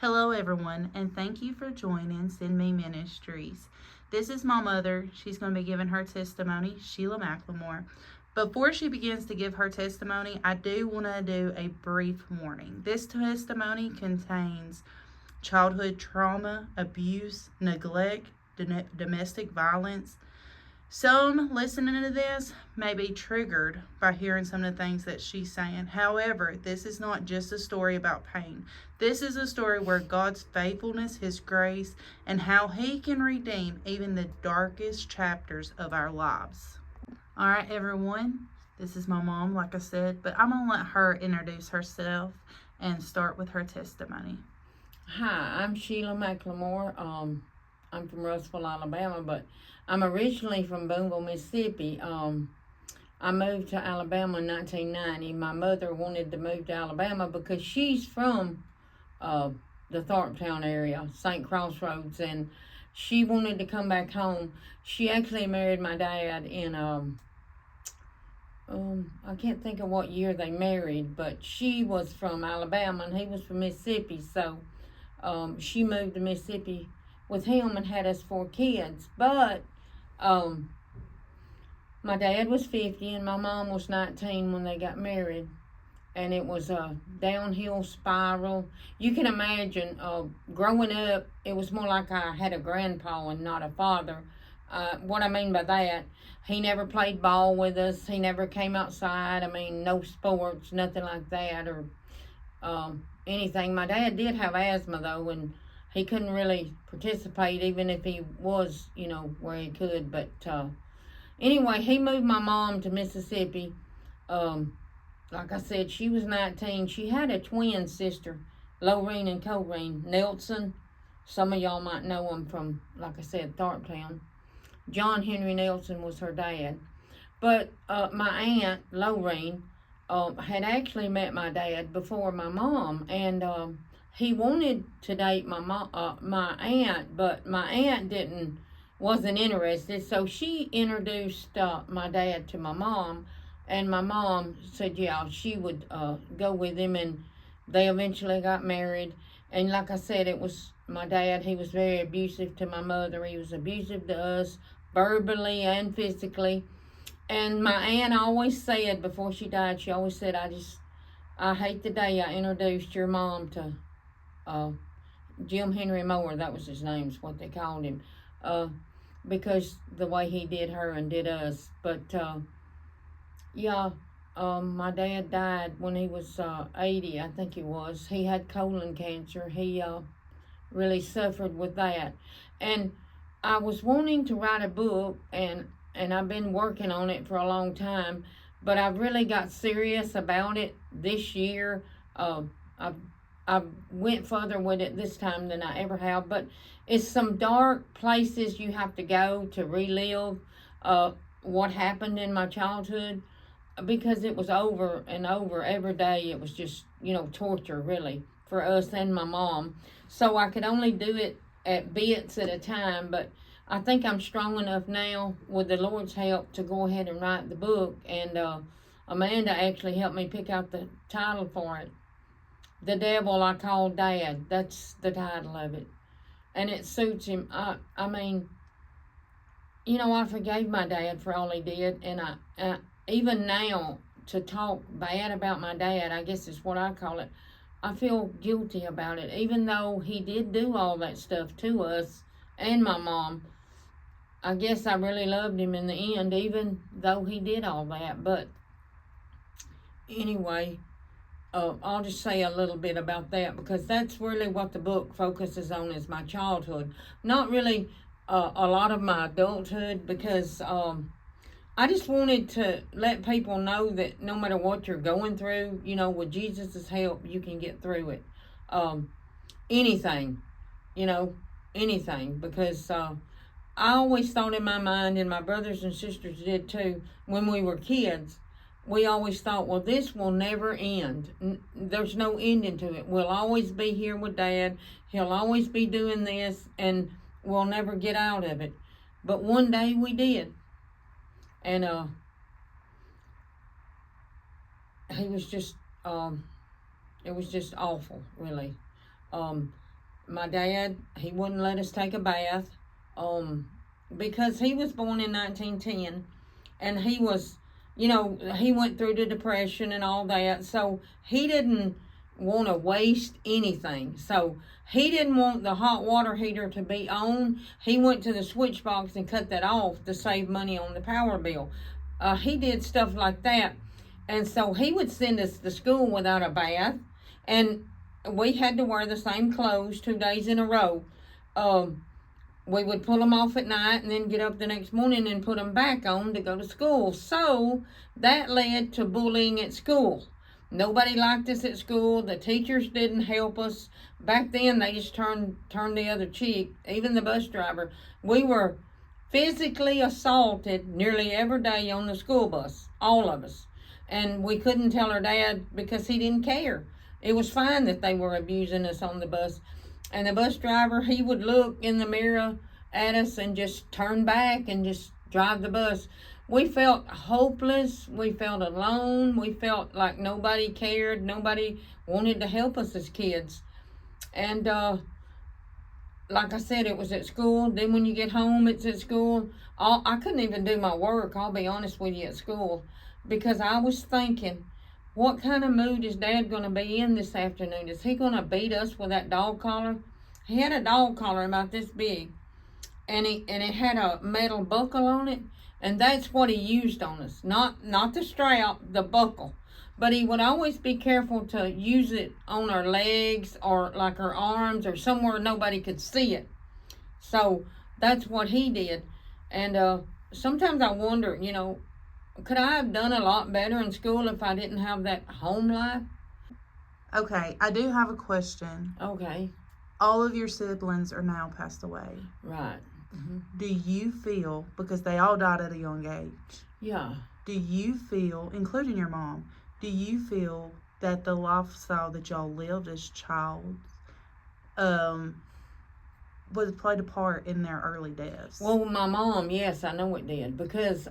Hello, everyone, and thank you for joining Send Me Ministries. This is my mother. She's going to be giving her testimony, Sheila Mclemore. Before she begins to give her testimony, I do want to do a brief warning. This testimony contains childhood trauma, abuse, neglect, domestic violence. Some listening to this may be triggered by hearing some of the things that she's saying. However, this is not just a story about pain. This is a story where God's faithfulness, His grace, and how He can redeem even the darkest chapters of our lives. All right, everyone. This is my mom, like I said, but I'm going to let her introduce herself and start with her testimony. Hi, I'm Sheila Mclemore. I'm from Russellville, Alabama, but I'm originally from Boonville, Mississippi. I moved to Alabama in 1990. My mother wanted to move to Alabama because she's from the Thorpetown area, St. Crossroads, and she wanted to come back home. She actually married my dad in, I can't think of what year they married, but she was from Alabama and he was from Mississippi, so she moved to Mississippi with him and had us 4 kids. But my dad was 50 and my mom was 19 when they got married, and it was a downhill spiral. You can imagine growing up, it was more like I had a grandpa and not a father. What I mean by that, he never played ball with us. He never came outside. I mean, no sports, nothing like that, or anything. My dad did have asthma, though, and he couldn't really participate, even if he was, where he could. But anyway, he moved my mom to Mississippi. Like I said, she was 19. She had a twin sister, Lorene and Corrine Nelson. Some of y'all might know them from, like I said, Thorpetown. John Henry Nelson was her dad. But my aunt, Lorene, had actually met my dad before my mom, and he wanted to date my aunt, but my aunt wasn't interested. So she introduced my dad to my mom, and my mom said, yeah, she would go with him, and they eventually got married. And like I said, it was my dad. He was very abusive to my mother. He was abusive to us, verbally and physically. And my aunt always said, before she died, she always said, I hate the day I introduced your mom to Jim Henry Moore. That was his name, is what they called him, because the way he did her and did us. But my dad died when he was 80, I think he was. He had colon cancer. He really suffered with that. And I was wanting to write a book, and I've been working on it for a long time, but I've really got serious about it this year. I went further with it this time than I ever have, but it's some dark places you have to go to relive what happened in my childhood, because it was over and over every day. It was just, torture, really, for us and my mom. So I could only do it at bits at a time, but I think I'm strong enough now, with the Lord's help, to go ahead and write the book. And Amanda actually helped me pick out the title for it. The Devil I Called Dad. That's the title of it. And it suits him. I mean, I forgave my dad for all he did. And I even now, to talk bad about my dad, I guess is what I call it, I feel guilty about it. Even though he did do all that stuff to us and my mom, I guess I really loved him in the end, even though he did all that. But anyway, I'll just say a little bit about that, because that's really what the book focuses on, is my childhood. Not really a lot of my adulthood, because I just wanted to let people know that no matter what you're going through, with Jesus' help, you can get through it. Anything, anything, because I always thought in my mind, and my brothers and sisters did too, when we were kids, we always thought, well, this will never end. There's no ending to it. We'll always be here with Dad. He'll always be doing this, and we'll never get out of it. But one day we did. And he was just, it was just awful, really. My dad, he wouldn't let us take a bath, because he was born in 1910, and he was, he went through the Depression and all that, so he didn't want to waste anything. So he didn't want the hot water heater to be on. He went to the switch box and cut that off to save money on the power bill. He did stuff like that. And so he would send us to school without a bath. And we had to wear the same clothes 2 days in a row. We would pull them off at night and then get up the next morning and put them back on to go to school. So that led to bullying at school. Nobody liked us at school. The teachers didn't help us. Back then, they just turned the other cheek. Even the bus driver. We were physically assaulted nearly every day on the school bus. All of us. And we couldn't tell our dad because he didn't care. It was fine that they were abusing us on the bus. And the bus driver, he would look in the mirror at us and just turn back and just drive the bus. We felt hopeless. We felt alone. We felt like nobody cared. Nobody wanted to help us as kids. And like I said, it was at school. Then when you get home, it's at school. I couldn't even do my work, I'll be honest with you, at school. Because I was thinking, what kind of mood is Dad going to be in this afternoon? Is he going to beat us with that dog collar? He had a dog collar about this big. And it had a metal buckle on it. And that's what he used on us. Not the strap, the buckle. But he would always be careful to use it on our legs or like our arms or somewhere nobody could see it. So that's what he did. And sometimes I wonder, could I have done a lot better in school if I didn't have that home life? Okay, I do have a question. Okay. All of your siblings are now passed away. Right. Mm-hmm. Do you feel, because they all died at a young age, yeah, do you feel, including your mom, do you feel that the lifestyle that y'all lived as child was played a part in their early deaths? Well, my mom, yes, I know it did, because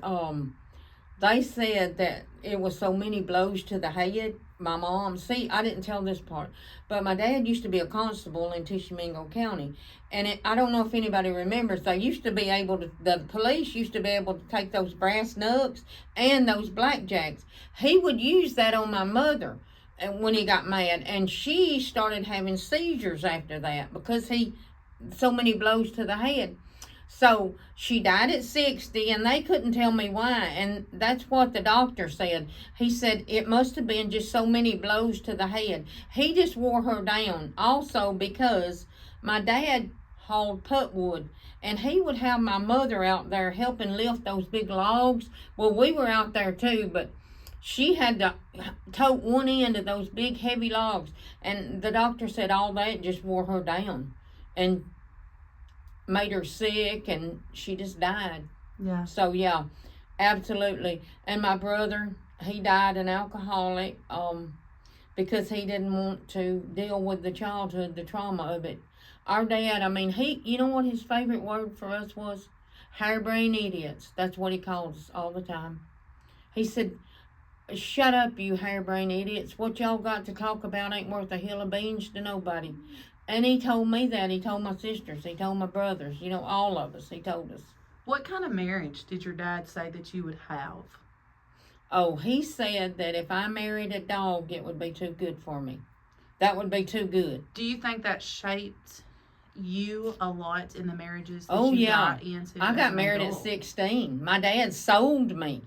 they said that it was so many blows to the head. My mom, I didn't tell this part, but my dad used to be a constable in Tishomingo County. And I don't know if anybody remembers, the police used to be able to take those brass knucks and those blackjacks. He would use that on my mother when he got mad. And she started having seizures after that because so many blows to the head. So she died at 60, and they couldn't tell me why. And that's what the doctor said. He said it must have been just so many blows to the head. He just wore her down. Also because my dad hauled putwood, and he would have my mother out there helping lift those big logs. Well, we were out there too, but she had to tote one end of those big heavy logs. And the doctor said all that just wore her down. And made her sick, and she just died. Yeah. So yeah, absolutely. And my brother, he died an alcoholic, because he didn't want to deal with the childhood, the trauma of it. Our dad, you know what his favorite word for us was? Harebrained idiots. That's what he called us all the time. He said, "Shut up, you harebrained idiots. What y'all got to talk about ain't worth a hill of beans to nobody." And he told me that. He told my sisters. He told my brothers. All of us. He told us. What kind of marriage did your dad say that you would have? Oh, he said that if I married a dog, it would be too good for me. That would be too good. Do you think that shaped you a lot in the marriages that you got into? I got married at 16. My dad sold me.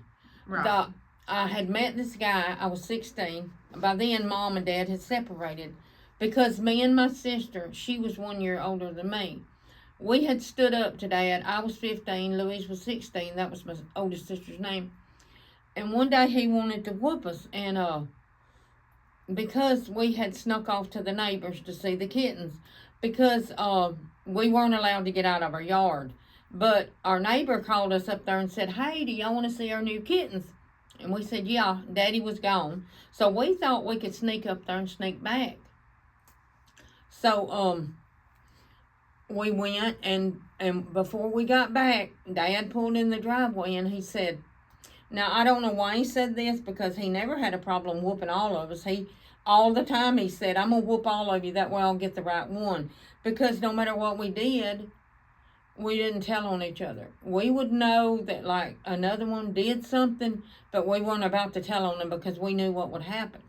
Right. I had met this guy. I was 16. By then, Mom and Dad had separated. Because me and my sister, she was 1 year older than me, we had stood up to Dad. I was 15, Louise was 16. That was my oldest sister's name. And one day he wanted to whoop us. And because we had snuck off to the neighbors to see the kittens. Because we weren't allowed to get out of our yard. But our neighbor called us up there and said, "Hey, do y'all want to see our new kittens?" And we said, yeah. Daddy was gone. So we thought we could sneak up there and sneak back. So, we went, and before we got back, Dad pulled in the driveway, and he said, Now, I don't know why he said this, because he never had a problem whooping all of us. All the time he said, I'm going to whoop all of you, that way I'll get the right one. Because no matter what we did, we didn't tell on each other. We would know that, like, another one did something, but we weren't about to tell on them because we knew what would happen.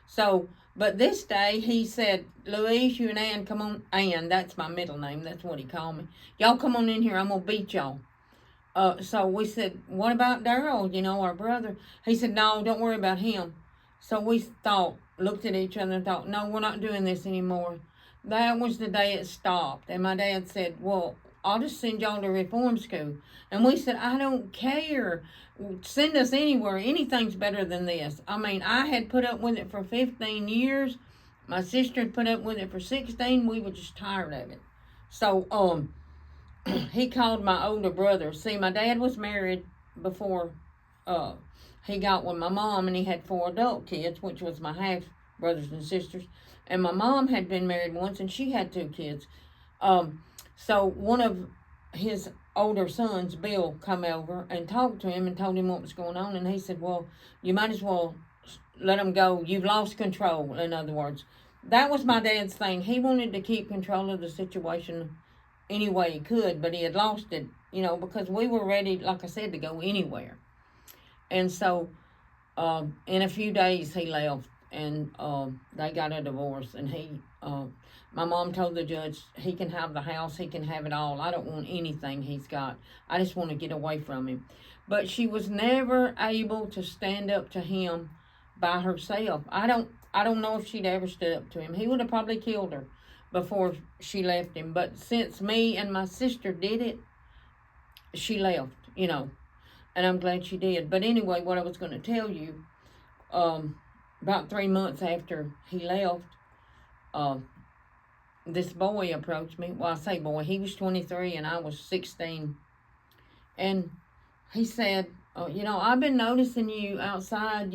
So, but this day he said, Louise, you and Ann, come on. Ann, that's my middle name. That's what he called me. Y'all come on in here. I'm going to beat y'all. So we said, what about Daryl, our brother? He said, no, don't worry about him. So we looked at each other and thought, no, we're not doing this anymore. That was the day it stopped. And my dad said, well, I'll just send y'all to reform school. And we said, I don't care. Send us anywhere. Anything's better than this. I mean, I had put up with it for 15 years. My sister had put up with it for 16. We were just tired of it. So, he called my older brother. See, my dad was married before he got with my mom, and he had 4 adult kids, which was my half brothers and sisters. And my mom had been married once, and she had 2 kids. So one of his older sons, Bill, come over and talked to him and told him what was going on. And he said, well, you might as well let him go. You've lost control, in other words. That was my dad's thing. He wanted to keep control of the situation any way he could, but he had lost it, because we were ready, like I said, to go anywhere. And so in a few days he left, and they got a divorce, and my mom told the judge, he can have the house, he can have it all. I don't want anything he's got. I just want to get away from him. But she was never able to stand up to him by herself. I don't know if she'd ever stood up to him. He would have probably killed her before she left him. But since me and my sister did it, she left, and I'm glad she did. But anyway, what I was going to tell you, about 3 months after he left, this boy approached me. Well, I say boy, he was 23 and I was 16. And he said, I've been noticing you outside,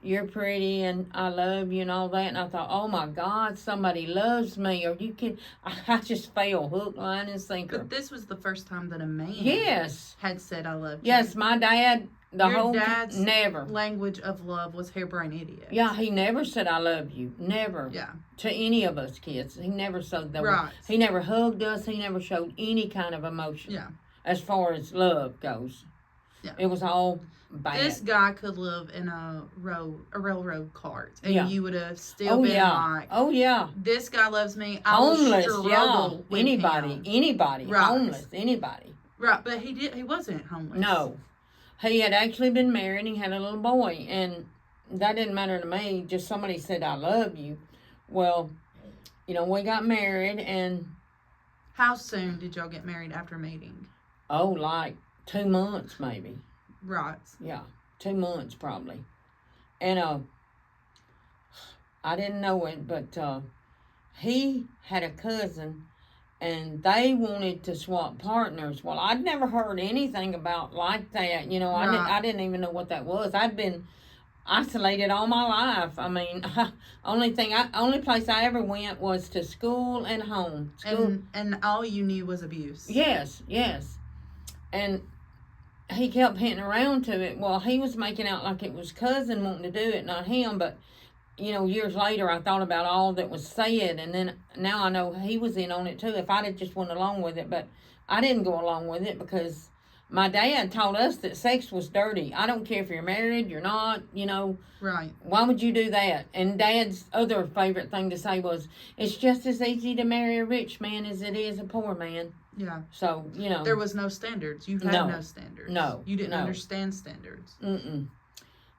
you're pretty and I love you and all that. And I thought, oh my God, somebody loves me. Or you can, I just fell hook, line, and sinker. But this was the first time that a man had said, I love you. Yes, my dad, Your dad's never. language of love was harebrained idiot. Yeah, he never said, I love you. Never. Yeah. To any of us kids. He never said that. Right. He never hugged us. He never showed any kind of emotion. Yeah. As far as love goes. Yeah. It was all bad. This guy could live in a railroad cart, and you would have still oh, been yeah. like, oh yeah, this guy loves me. Homeless, With anybody, him. anybody, Right. Homeless, anybody. Right, but he wasn't homeless. No, he had actually been married. He had a little boy, and that didn't matter to me. Just somebody said, I love you. Well, we got married, and how soon did y'all get married after meeting? Oh, like 2 months maybe. Right. Yeah, 2 months probably. And I didn't know it, but he had a cousin, and they wanted to swap partners. Well, I'd never heard anything about like that. Right. I didn't even know what that was. I'd been isolated all my life. I mean, only place I ever went was to school and home. And all you knew was abuse. Yes. And he kept hitting around to it. Well, he was making out like it was cousin wanting to do it, not him. But, years later, I thought about all that was said. And then now I know he was in on it, too, if I'd have just went along with it. But I didn't go along with it because my dad taught us that sex was dirty. I don't care if you're married, you're not, Right. Why would you do that? And Dad's other favorite thing to say was, it's just as easy to marry a rich man as it is a poor man. Yeah. So, there was no standards. You had no standards. No. You didn't understand standards. Mm-mm.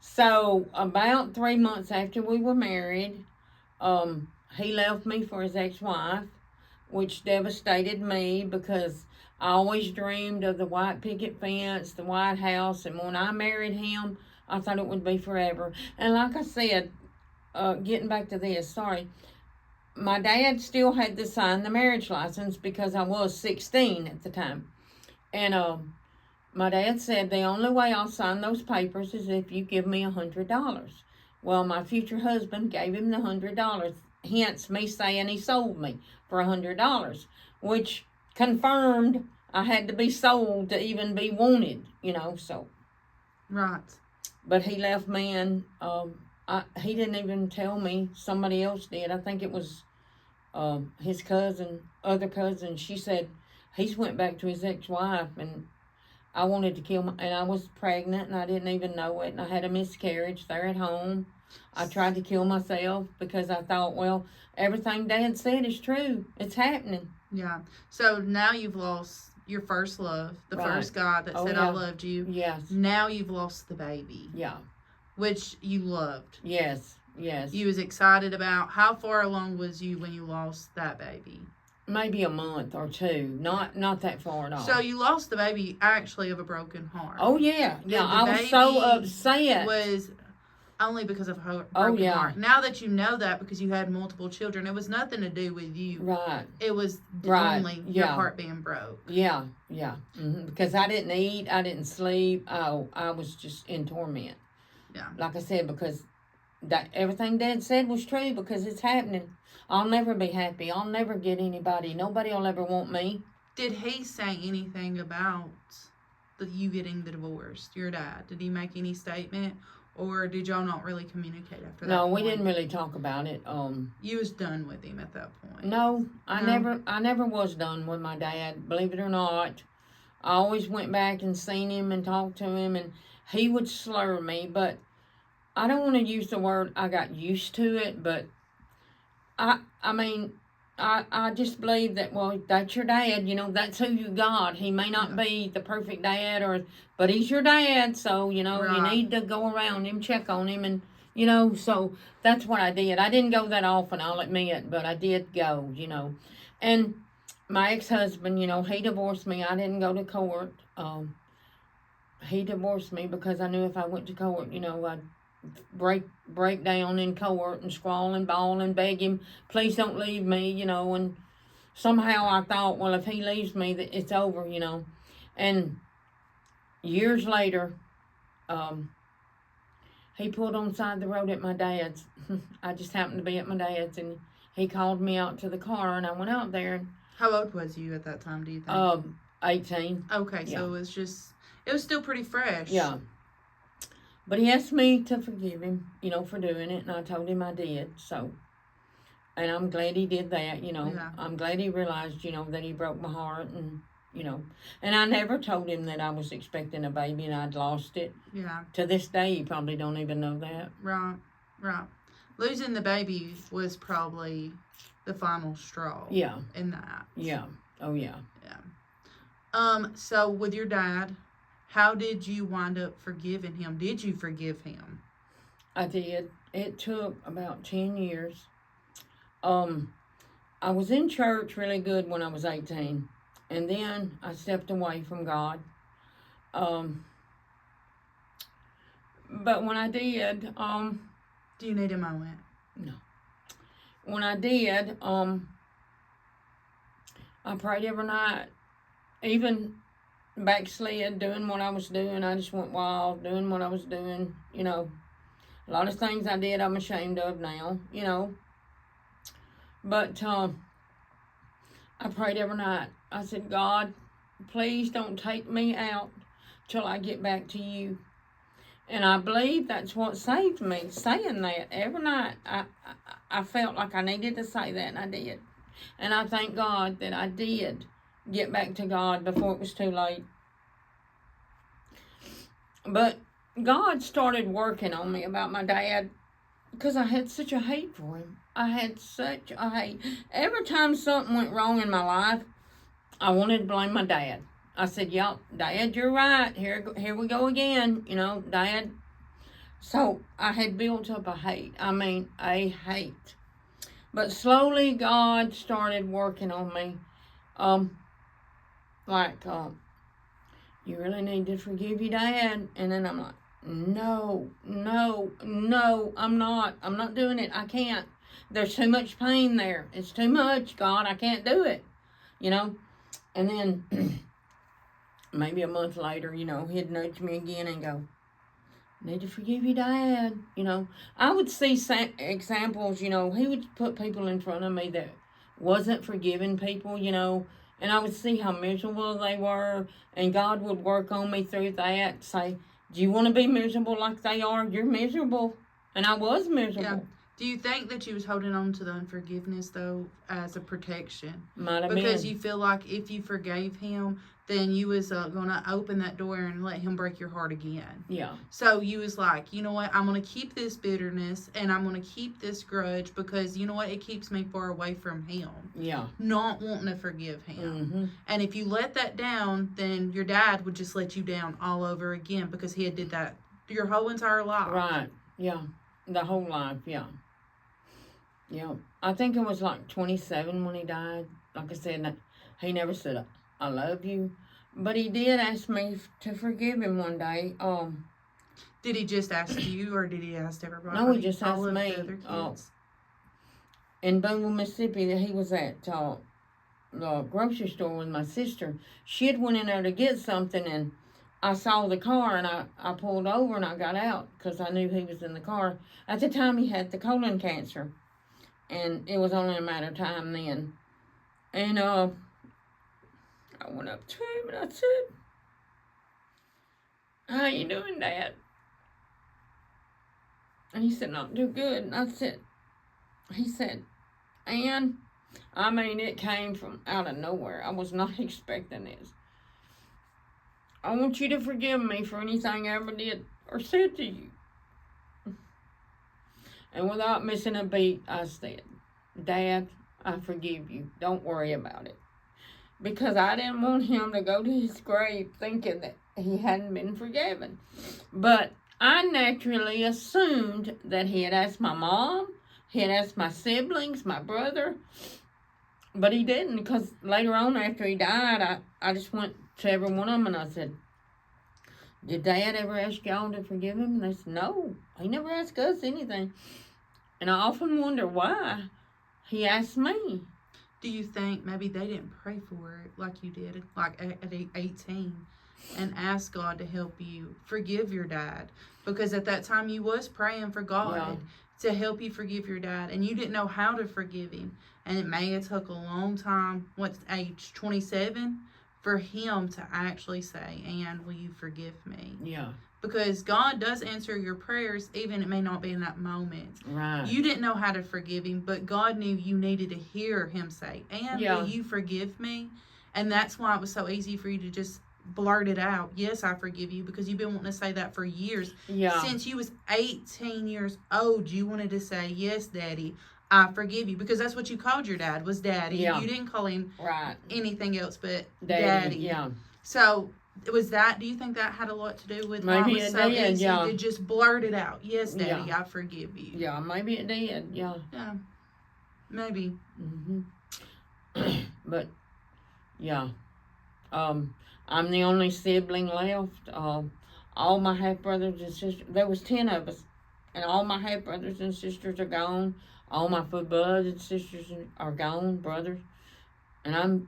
So, about 3 months after we were married, he left me for his ex-wife, which devastated me because I always dreamed of the white picket fence, the White House, and when I married him, I thought it would be forever. And like I said, getting back to this, my dad still had to sign the marriage license because I was 16 at the time. And my dad said, the only way I'll sign those papers is if you give me $100. Well, my future husband gave him the $100, hence me saying he sold me for $100, which confirmed I had to be sold to even be wanted, so. Right. But he left me, and he didn't even tell me. Somebody else did. I think it was his other cousin. She said he's went back to his ex-wife, and I wanted to kill and I was pregnant, and I didn't even know it, and I had a miscarriage there at home. I tried to kill myself because I thought, well, everything Dad said is true. It's happening. Yeah. So now you've lost your first love, the first guy that said, I loved you. Yes. Now you've lost the baby. Yeah. Which you loved. Yes. Yes. You was excited about. How far along was you when you lost that baby? Maybe a month or two. Not that far at all. So you lost the baby actually of a broken heart. Oh, yeah. Yeah, I was so upset. Was only because of her broken heart. Now that you know that, because you had multiple children, it was nothing to do with you. Right. It was only your heart being broke. Yeah, yeah. Mm-hmm. Because I didn't eat, I didn't sleep. Oh, I was just in torment. Yeah. Like I said, because that everything Dad said was true, because it's happening. I'll never be happy. I'll never get anybody. Nobody will ever want me. Did he say anything about you getting the divorce, your dad? Did he make any statement? Or did y'all not really communicate after that? No, we didn't really talk about it. You was done with him at that point. No, I never was done with my dad, believe it or not. I always went back and seen him and talked to him, and he would slur me, but I don't want to use the word I got used to it, but I just believe that, well, that's your dad, that's who you got. He may not be the perfect dad, but he's your dad, so, you need to go around him, check on him, and, so that's what I did. I didn't go that often, I'll admit, but I did go, And my ex-husband, he divorced me. I didn't go to court. He divorced me because I knew if I went to court, I'd break down in court and squall and bawl and beg him, please don't leave me, and somehow I thought, well, if he leaves me, that it's over, And years later, he pulled on the side of the road at my dad's. I just happened to be at my dad's, and he called me out to the car, and I went out there. How old was you at that time, do you think? 18. Okay, so it was still pretty fresh. Yeah. But he asked me to forgive him, for doing it, and I told him I did, so. And I'm glad he did that, Yeah. I'm glad he realized, that he broke my heart, and, And I never told him that I was expecting a baby and I'd lost it. Yeah. To this day, he probably don't even know that. Right. Losing the baby was probably the final straw. Yeah. In that. Yeah. Oh, yeah. Yeah. So with your dad, how did you wind up forgiving him? Did you forgive him? I did. It took about 10 years. I was in church really good when I was 18. And then I stepped away from God. But when I did, do you need a moment? No. When I did, I prayed every night. Even backslid, doing what I was doing. I just went wild, doing what I was doing, A lot of things I did I'm ashamed of now, But I prayed every night. I said, God, please don't take me out till I get back to you. And I believe that's what saved me, saying that every night. I felt like I needed to say that, and I did. And I thank God that I did get back to God before it was too late. But God started working on me about my dad because I had such a hate for him. I had such a hate. Every time something went wrong in my life, I wanted to blame my dad. I said, yep, Dad, you're right. Here we go again, Dad. So I had built up a hate. A hate. But slowly God started working on me. You really need to forgive your dad. And then I'm like, no, I'm not doing it. I can't. There's too much pain there. It's too much, God. I can't do it, And then maybe a month later, he'd nudge me again and go, need to forgive your dad, I would see examples, he would put people in front of me that wasn't forgiving people, and I would see how miserable they were, and God would work on me through that, say, Do you want to be miserable like they are? You're miserable. And I was miserable. Yeah. Do you think that you was holding on to the unforgiveness, though, as a protection? Might have Because been. you feel like if you forgave him, then you was going to open that door and let him break your heart again. Yeah. So you was like, you know what, I'm going to keep this bitterness and I'm going to keep this grudge because, you know what, it keeps me far away from him. Yeah. Not wanting to forgive him. Mm-hmm. And if you let that down, then your dad would just let you down all over again because he had did that your whole entire life. Right. Yeah. The whole life, yeah. Yeah. I think it was like 27 when he died. Like I said, he never said, I love you. But he did ask me to forgive him one day. Did he just ask you, or did he ask everybody? No, he just asked all me. Of the other kids? In Boonville, Mississippi, he was at the grocery store with my sister. She had went in there to get something, and I saw the car, and I pulled over, and I got out because I knew he was in the car. At the time, he had the colon cancer, and it was only a matter of time then. And I went up to him, and I said, how you doing, Dad? And he said, not too good. And he said, Ann, I mean, it came from out of nowhere. I was not expecting this. I want you to forgive me for anything I ever did or said to you. And without missing a beat, I said, Dad, I forgive you. Don't worry about it. Because I didn't want him to go to his grave thinking that he hadn't been forgiven. But I naturally assumed that he had asked my mom, he had asked my siblings, my brother, but he didn't, because later on after he died, I just went to every one of them and I said, did Dad ever ask y'all to forgive him? And they said, no, he never asked us anything. And I often wonder why he asked me. Do you think maybe they didn't pray for it like you did, like at 18, and ask God to help you forgive your dad? Because at that time you was praying for God to help you forgive your dad, and you didn't know how to forgive him. And it may have took a long time, what's age 27, for him to actually say, Ann, will you forgive me? Yeah. Because God does answer your prayers, even it may not be in that moment. Right. You didn't know how to forgive him, but God knew you needed to hear him say, Ann, will you forgive me? And that's why it was so easy for you to just blurt it out. Yes, I forgive you, because you've been wanting to say that for years. Yeah. Since you was 18 years old, you wanted to say, yes, Daddy, I forgive you. Because that's what you called your dad, was Daddy. Yeah. You didn't call him anything else but Daddy. Yeah. So was that, do you think that had a lot to do with maybe why it was so easy to just blurt it out? Yes, Daddy, I forgive you. Yeah, maybe it did. Yeah. Yeah. Maybe. Mm-hmm. But, yeah. I'm the only sibling left. All my half-brothers and sisters, there was 10 of us, and all my half-brothers and sisters are gone. All my full brothers and sisters are gone, brothers. And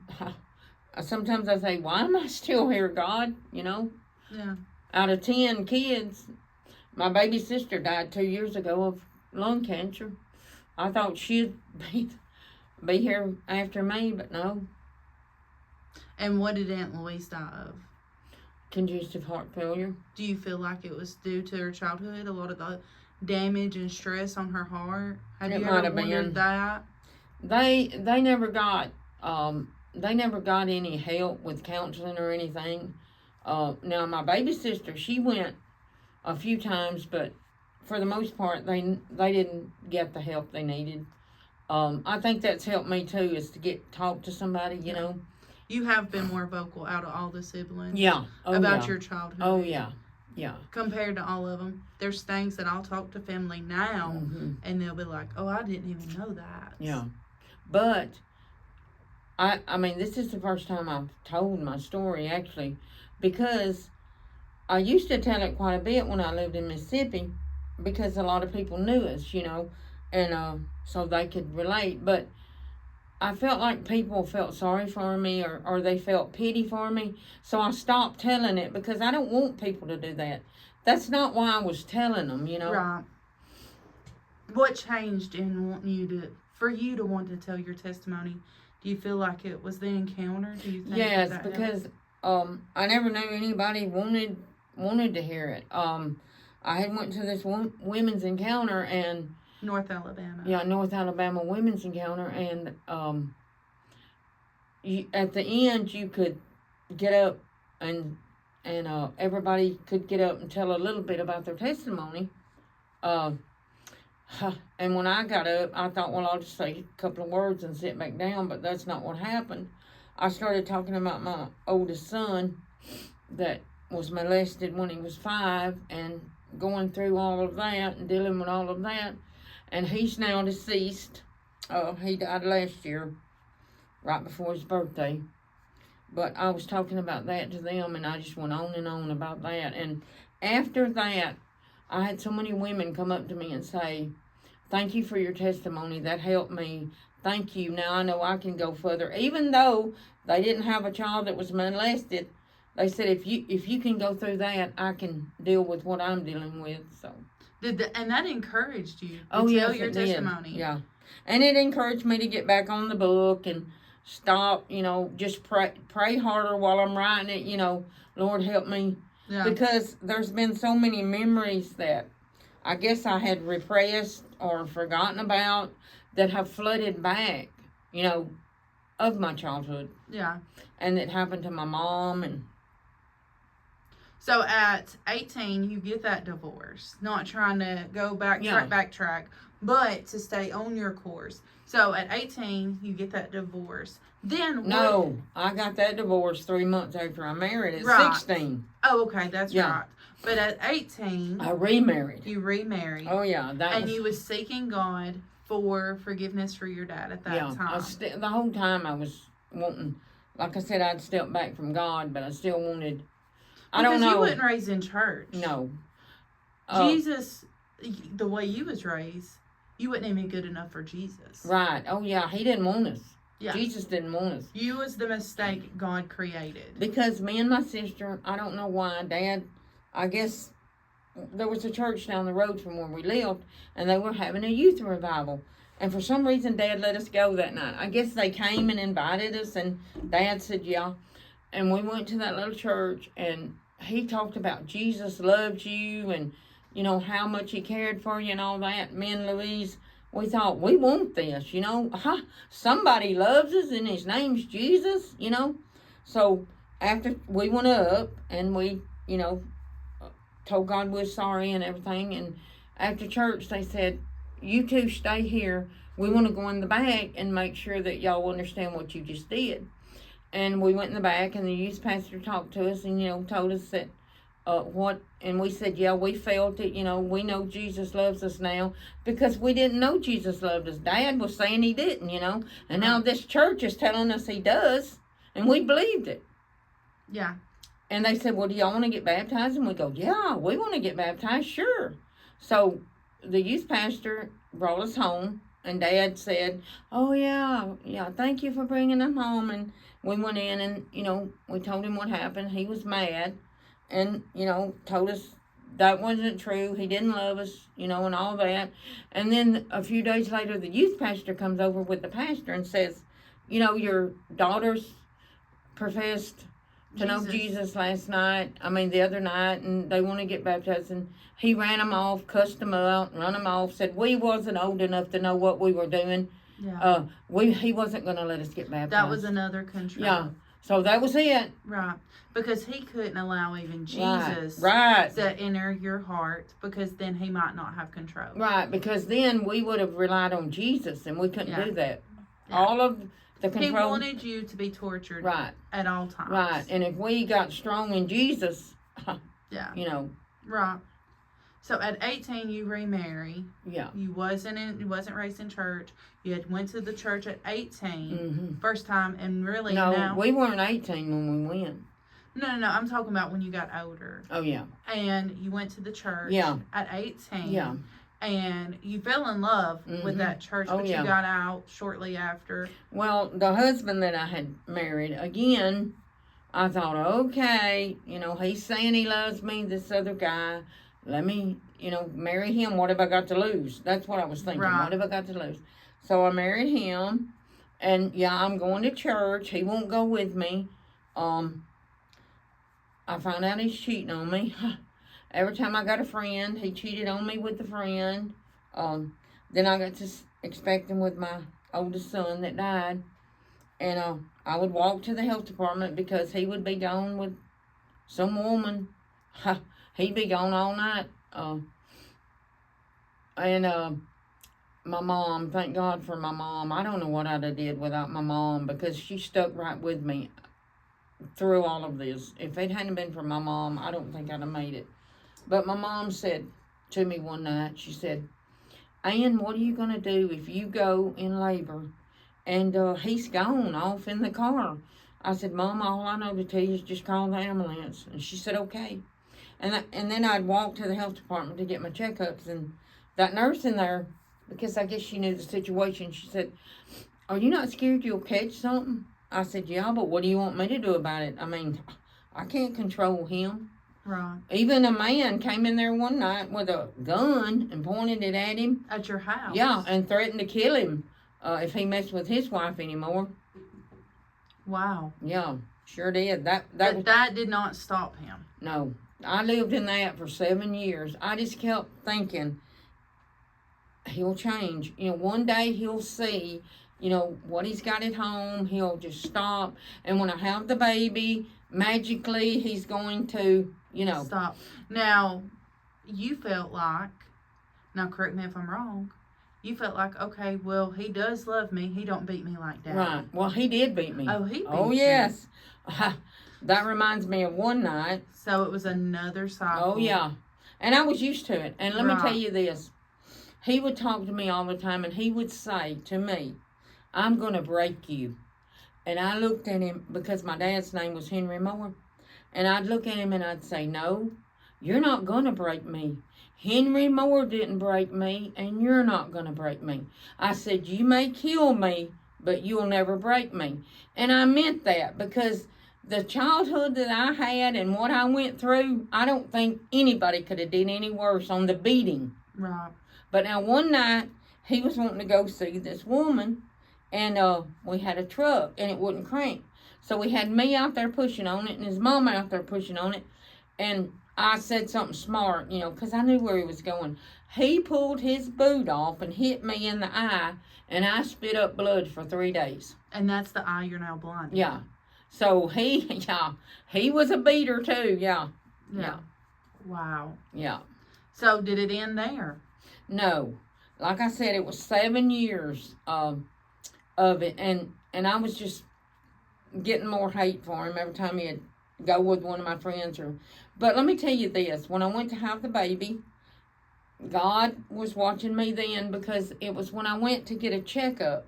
sometimes I say, why am I still here, God? You know? Yeah. Out of 10 kids, my baby sister died 2 years ago of lung cancer. I thought she'd be here after me, but no. And what did Aunt Louise die of? Congestive heart failure. Do you feel like it was due to her childhood? A lot of the damage and stress on her heart? Have you ever wondered that? They never got any help with counseling or anything. Now my baby sister, she went a few times, but for the most part, they didn't get the help they needed. I think that's helped me too, is to talk to somebody, you know. You have been more vocal out of all the siblings. Yeah. About your childhood. Oh, yeah. Yeah. Compared to all of them. There's things that I'll talk to family now, and they'll be like, oh, I didn't even know that. Yeah. But, I mean, this is the first time I've told my story, actually, because I used to tell it quite a bit when I lived in Mississippi, because a lot of people knew us, you know, and so they could relate. But I felt like people felt sorry for me, or they felt pity for me. So I stopped telling it, because I don't want people to do that. That's not why I was telling them, you know. Right. What changed in for you to want to tell your testimony? Do you feel like it was the encounter? Do you think yes, because I never knew anybody wanted wanted to hear it. I had went to this women's encounter and North Alabama. Yeah, North Alabama women's encounter, and at the end you could get up and everybody could get up and tell a little bit about their testimony. And when I got up, I thought, well, I'll just say a couple of words and sit back down, but that's not what happened. I started talking about my oldest son that was molested when he was 5 and going through all of that and dealing with all of that. And he's now deceased. He died last year, right before his birthday. But I was talking about that to them, and I just went on and on about that. And after that, I had so many women come up to me and say, thank you for your testimony. That helped me. Thank you. Now I know I can go further. Even though they didn't have a child that was molested, they said, if you can go through that, I can deal with what I'm dealing with. So. And that encouraged you to tell your testimony. Did. Yeah. And it encouraged me to get back on the book and stop, just pray harder while I'm writing it, Lord help me. Yeah. Because there's been so many memories that I guess I had repressed or forgotten about that have flooded back, of my childhood. Yeah. And it happened to my mom. And so at 18, you get that divorce. Not trying to go backtrack, but to stay on your course. So at 18, you get that divorce. Then No, I got that divorce 3 months after I married at 16. Oh, okay, that's right. But at 18, I remarried. You remarried. Oh, yeah. You was seeking God for forgiveness for your dad at that time. The whole time I was wanting, like I said, I'd stepped back from God, but I still wanted, I don't know. Because you wasn't raised in church. No. Jesus, the way you was raised, you wasn't even good enough for Jesus. Right. Oh, yeah. He didn't want us. Yeah. Jesus didn't want us. You was the mistake God created. Because me and my sister, I don't know why, Dad, I guess there was a church down the road from where we lived, and they were having a youth revival. And for some reason, Dad let us go that night. I guess they came and invited us, and Dad said, yeah. And we went to that little church, and he talked about Jesus loved you, and, how much he cared for you and all that. Me and Louise, we thought, we want this, somebody loves us, and his name's Jesus, So after we went up, and we, told God we're sorry and everything, and after church, they said, you two stay here. We want to go in the back and make sure that y'all understand what you just did. And we went in the back, and the youth pastor talked to us and, told us that and we said, yeah, we felt it, we know Jesus loves us now, because we didn't know Jesus loved us. Dad was saying he didn't, and now this church is telling us he does, and we believed it. Yeah. And they said, well, do y'all want to get baptized? And we go, yeah, we want to get baptized, sure. So the youth pastor brought us home, and Dad said, oh, yeah, thank you for bringing them home. And we went in and, we told him what happened. He was mad and, told us that wasn't true. He didn't love us, and all that. And then a few days later, the youth pastor comes over with the pastor and says, your daughters professed to know Jesus the other night, and they want to get baptized. And he ran them off, cussed them out, run them off, said we wasn't old enough to know what we were doing. Yeah. He wasn't going to let us get baptized. That was another control. Yeah. So that was it. Right. Because he couldn't allow even Jesus right. to enter your heart, because then he might not have control. Right. Because then we would have relied on Jesus, and we couldn't do that. Yeah. All of the control. He wanted you to be tortured at all times. Right. And if we got strong in Jesus, Right. So at 18, you remarry. Yeah. You wasn't raised in church. You had went to the church at 18, mm-hmm. first time, and really no, we weren't 18 when we went. No. I'm talking about when you got older. Oh yeah. And you went to the church. Yeah. At 18. Yeah. And you fell in love mm-hmm. with that church, but you got out shortly after. Well, the husband that I had married, again, I thought, okay, he's saying he loves me, this other guy. Let me, marry him. What have I got to lose? That's what I was thinking. Right. What have I got to lose? So I married him, and I'm going to church. He won't go with me. I found out he's cheating on me. Every time I got a friend, he cheated on me with the friend. Then I got to expecting with my oldest son that died. And I would walk to the health department because he would be gone with some woman. He'd be gone all night. And my mom, thank God for my mom. I don't know what I'd have did without my mom because she stuck right with me through all of this. If it hadn't been for my mom, I don't think I'd have made it. But my mom said to me one night, she said, Ann, what are you going to do if you go in labor and he's gone off in the car? I said, Mom, all I know to tell you is just call the ambulance. And she said, okay. And then I'd walk to the health department to get my checkups. And that nurse in there, because I guess she knew the situation, she said, are you not scared you'll catch something? I said, yeah, but what do you want me to do about it? I mean, I can't control him. Right. Even a man came in there one night with a gun and pointed it at him. At your house? Yeah, and threatened to kill him if he messed with his wife anymore. Wow. Yeah, sure did. But that did not stop him. No. I lived in that for 7 years. I just kept thinking, he'll change. One day he'll see, what he's got at home. He'll just stop. And when I have the baby, magically he's going to, Stop. Now, you felt like, now correct me if I'm wrong, you felt like, okay, well, he does love me. He don't beat me like that. Right. Well, he did beat me. Oh, he beat Oh, you. yes. That reminds me of one night. So it was another cycle. Oh, yeah. And I was used to it. And let me Right. tell you this. He would talk to me all the time, and he would say to me, I'm going to break you. And I looked at him, because my dad's name was Henry Moore, and I'd look at him and I'd say, no, you're not going to break me. Henry Moore didn't break me, and you're not going to break me. I said, you may kill me, but you'll never break me. And I meant that, because the childhood that I had and what I went through, I don't think anybody could have done any worse on the beating. Right. But now one night, he was wanting to go see this woman, and we had a truck, and it wouldn't crank. So we had me out there pushing on it, and his mom out there pushing on it, and I said something smart, because I knew where he was going. He pulled his boot off and hit me in the eye, and I spit up blood for 3 days. And that's the eye you're now blind. Yeah. So he was a beater too, yeah. Wow. Yeah. So did it end there? No. Like I said, it was 7 years of it, and I was just getting more hate for him every time he'd go with one of my friends. But let me tell you this, when I went to have the baby, God was watching me then, because it was when I went to get a checkup.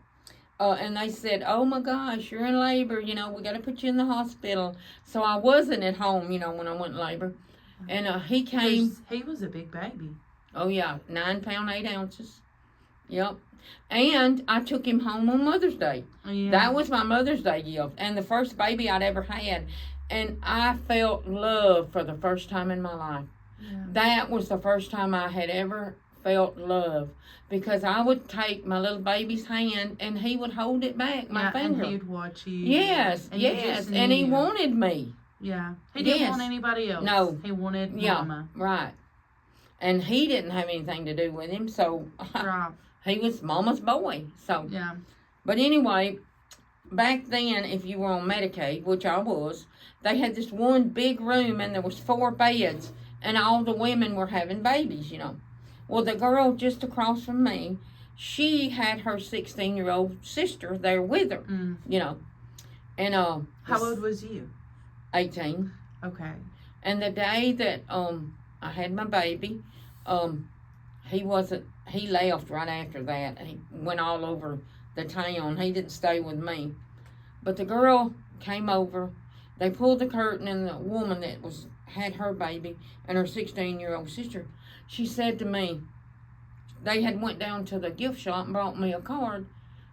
And they said, oh my gosh, you're in labor, we got to put you in the hospital. So I wasn't at home, when I went in labor. And he came. He was a big baby. Oh yeah, 9 pounds 8 ounces. Yep. And I took him home on Mother's Day. Yeah. That was my Mother's Day gift. And the first baby I'd ever had. And I felt love for the first time in my life. Yeah. That was the first time I had ever felt love, because I would take my little baby's hand and he would hold it back, my finger. And he'd watch you. Yes, and yes, and he wanted me. Yeah, he didn't want anybody else. No. He wanted Mama. Right. And he didn't have anything to do with him, so Right. he was Mama's boy. So yeah. But anyway, back then, if you were on Medicaid, which I was, they had this one big room and there was 4 beds, and all the women were having babies, Well, the girl just across from me, she had her 16-year-old sister there with her, And how old was you? 18. Okay. And the day that I had my baby, he left right after that. He went all over the town. He didn't stay with me. But the girl came over. They pulled the curtain, and the woman that had her baby and her 16-year-old sister, she said to me, they had went down to the gift shop and brought me a card.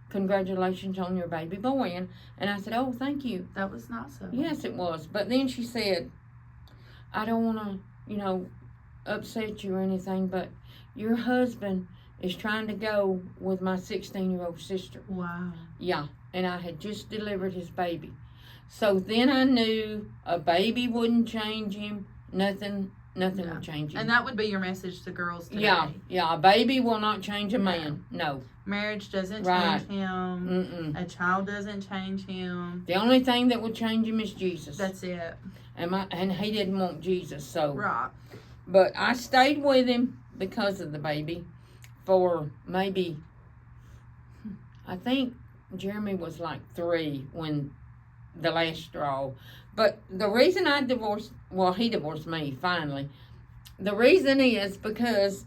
Congratulations on your baby boy. And I said, oh, thank you. That was nice of her. Yes, it was. But then she said, I don't want to, upset you or anything, but your husband is trying to go with my 16-year-old sister. Wow. Yeah, and I had just delivered his baby. So then I knew a baby wouldn't change him. Nothing No. would change him. And that would be your message to girls today. Yeah, a baby will not change a man. No. Marriage doesn't Right. change him. Mm-mm. A child doesn't change him. The only thing that would change him is Jesus. That's it. And he didn't want Jesus, so. Right. But I stayed with him because of the baby for maybe, I think Jeremy was like 3 when the last straw. But the reason I divorced, well, he divorced me finally. The reason is because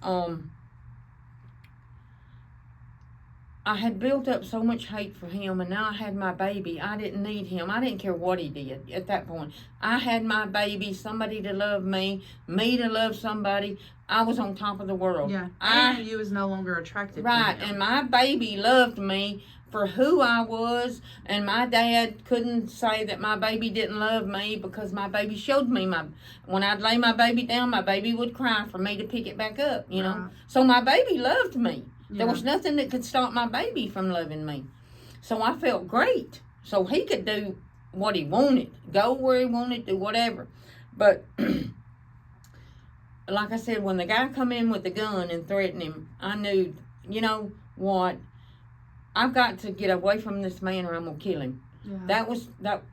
I had built up so much hate for him, and now I had my baby. I didn't need him. I didn't care what he did at that point. I had my baby, somebody to love me to love somebody. I was on top of the world. Yeah. And you was no longer attracted Right, to him. and my baby loved me for who I was, and my dad couldn't say that my baby didn't love me because my baby showed me when I'd lay my baby down, my baby would cry for me to pick it back up, you know. Right. So my baby loved me. Yeah. There was nothing that could stop my baby from loving me. So I felt great. So he could do what he wanted, go where he wanted, do whatever. But like I said, when the guy come in with the gun and threatened him, I knew, you know what, I've got to get away from this man or I'm gonna kill him. Yeah.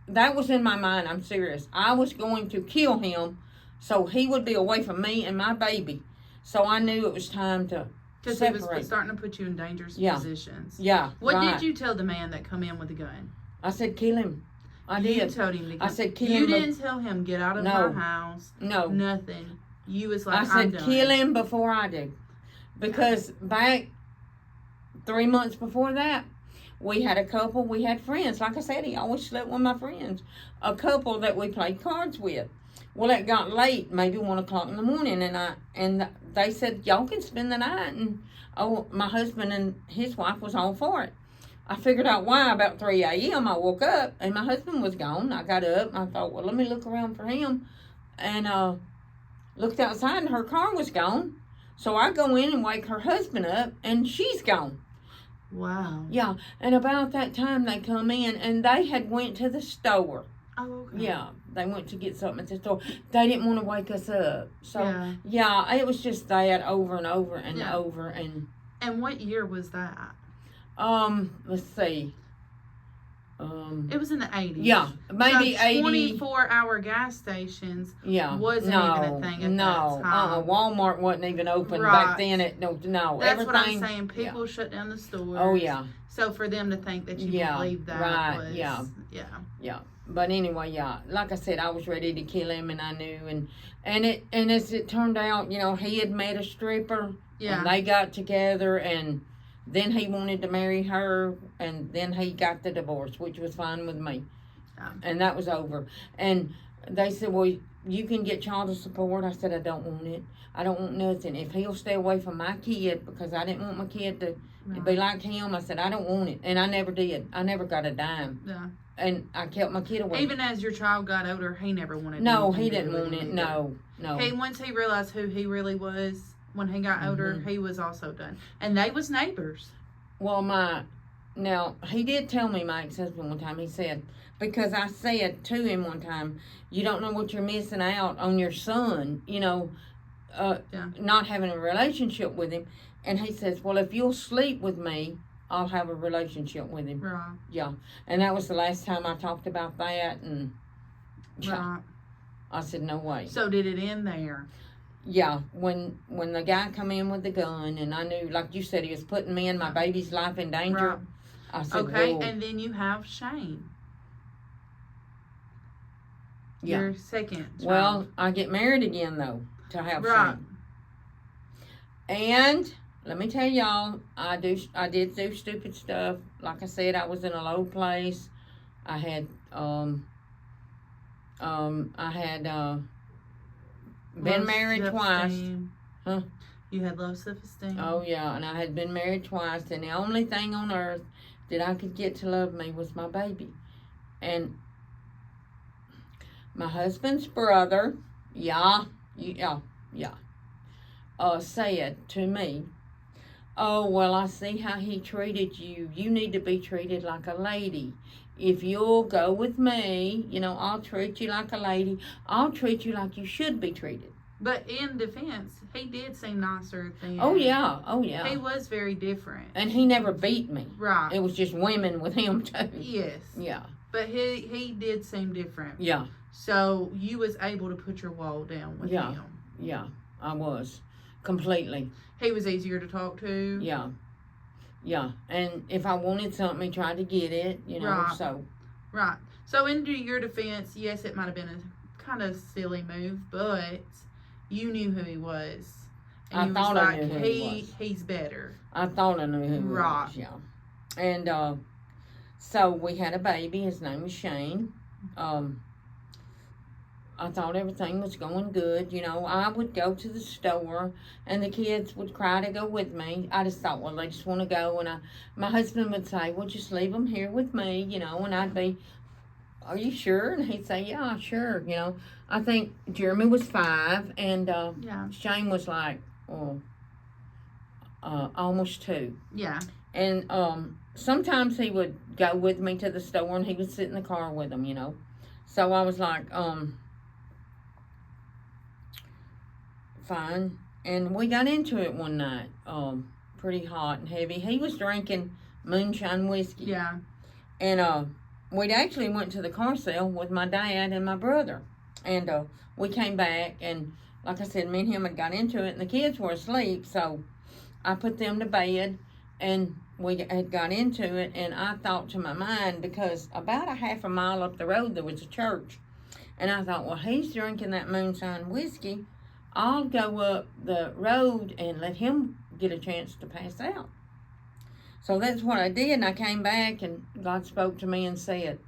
That was in my mind. I'm serious. I was going to kill him so he would be away from me and my baby. So I knew it was time to Because he was starting to put you in dangerous positions. Yeah. What right. did you tell the man that come in with the gun? I said, kill him. I You did. told him to kill I said, kill You him. didn't tell him, get out of No. my house. No. Nothing. You was like, I I'm said, done. kill him before I do. Because back 3 months before that, we had a couple, we had friends. Like I said, he always slept with my friends. A couple that we played cards with. Well, it got late, maybe 1 o'clock in the morning, and they said, y'all can spend the night. And my husband and his wife was all for it. I figured out why about 3 a.m. I woke up, and my husband was gone. I got up, and I thought, well, let me look around for him. And looked outside, and her car was gone. So I go in and wake her husband up, and she's gone. Wow. Yeah, and about that time they come in, and they had went to the store. Oh, okay. Yeah, they went to get something at the store. They didn't want to wake us up. So, yeah it was just that over and over and over. And what year was that? Let's see. It was in the 80s. Yeah, maybe so 80. 24-hour gas stations Yeah, wasn't even a thing at that time. Walmart wasn't even open Right. back then. No, That's everything. what I'm saying. People shut down the stores. Oh yeah. So for them to think that you believe that right. was Yeah. But anyway, like I said, I was ready to kill him, and I knew, and as it turned out, you know, he had met a stripper, and they got together, and then he wanted to marry her, and then he got the divorce, which was fine with me, and that was over. And they said, well, you can get child support. I said, I don't want it. I don't want nothing. If he'll stay away from my kid, because I didn't want my kid to be like him, I said, I don't want it. And I never did. I never got a dime. Yeah. And I kept my kid away. Even as your child got older, he never wanted it. No, he didn't want it. No. Once he realized who he really was, when he got older, he was also done. And they was neighbors. Well, now, he did tell me, my ex-husband, one time, he said, because I said to him one time, you don't know what you're missing out on your son, you know, not having a relationship with him. And he says, well, if you'll sleep with me, I'll have a relationship with him. Right. Yeah. And that was the last time I talked about that. And right. I said, no way. So did it end there? Yeah. When the guy come in with the gun, and I knew, like you said, he was putting me and my baby's life in danger. Right. I said, okay. whoa. And then you have Shane. Yeah. Your second child. Well, I get married again, though, to have right. Shane. And let me tell y'all, I did do stupid stuff. Like I said, I was in a low place. I had been married twice. Huh? You had low self-esteem. Oh yeah, and I had been married twice, and the only thing on earth that I could get to love me was my baby. And my husband's brother, said to me, oh, well, I see how he treated you. You need to be treated like a lady. if you'll go with me, I'll treat you like a lady. I'll treat you like you should be treated. But in defense, he did seem nicer than. Oh yeah. He was very different. And he never beat me. Right. It was just women with him too. Yes. Yeah. But he did seem different. Yeah. So you was able to put your wall down with him. Yeah, I was. Completely. He was easier to talk to. Yeah. Yeah. And if I wanted something, he tried to get it, Right. so. Right. So in your defense, yes, it might have been a kind of silly move, but you knew who he was. And I you thought was I like, knew who he was. He's better. I thought I knew who he Right. was, yeah. And so we had a baby. His name was Shane. I thought everything was going good. I would go to the store and the kids would cry to go with me. I just thought, well, they just want to go. And my husband would say, well, just leave them here with me, and I'd be, are you sure? And he'd say, yeah, sure. I think Jeremy was 5 and Shane was like, almost 2. Yeah. And sometimes he would go with me to the store and he would sit in the car with them, So I was like, fine. And we got into it one night, pretty hot and heavy. He was drinking moonshine whiskey. Yeah. And we'd actually went to the car sale with my dad and my brother. And we came back, and like I said, me and him had got into it, and the kids were asleep, so I put them to bed, and we had got into it, and I thought to my mind, because about a half a mile up the road there was a church, and I thought, well, he's drinking that moonshine whiskey. I'll go up the road and let him get a chance to pass out. So that's what I did, and I came back, and God spoke to me and said,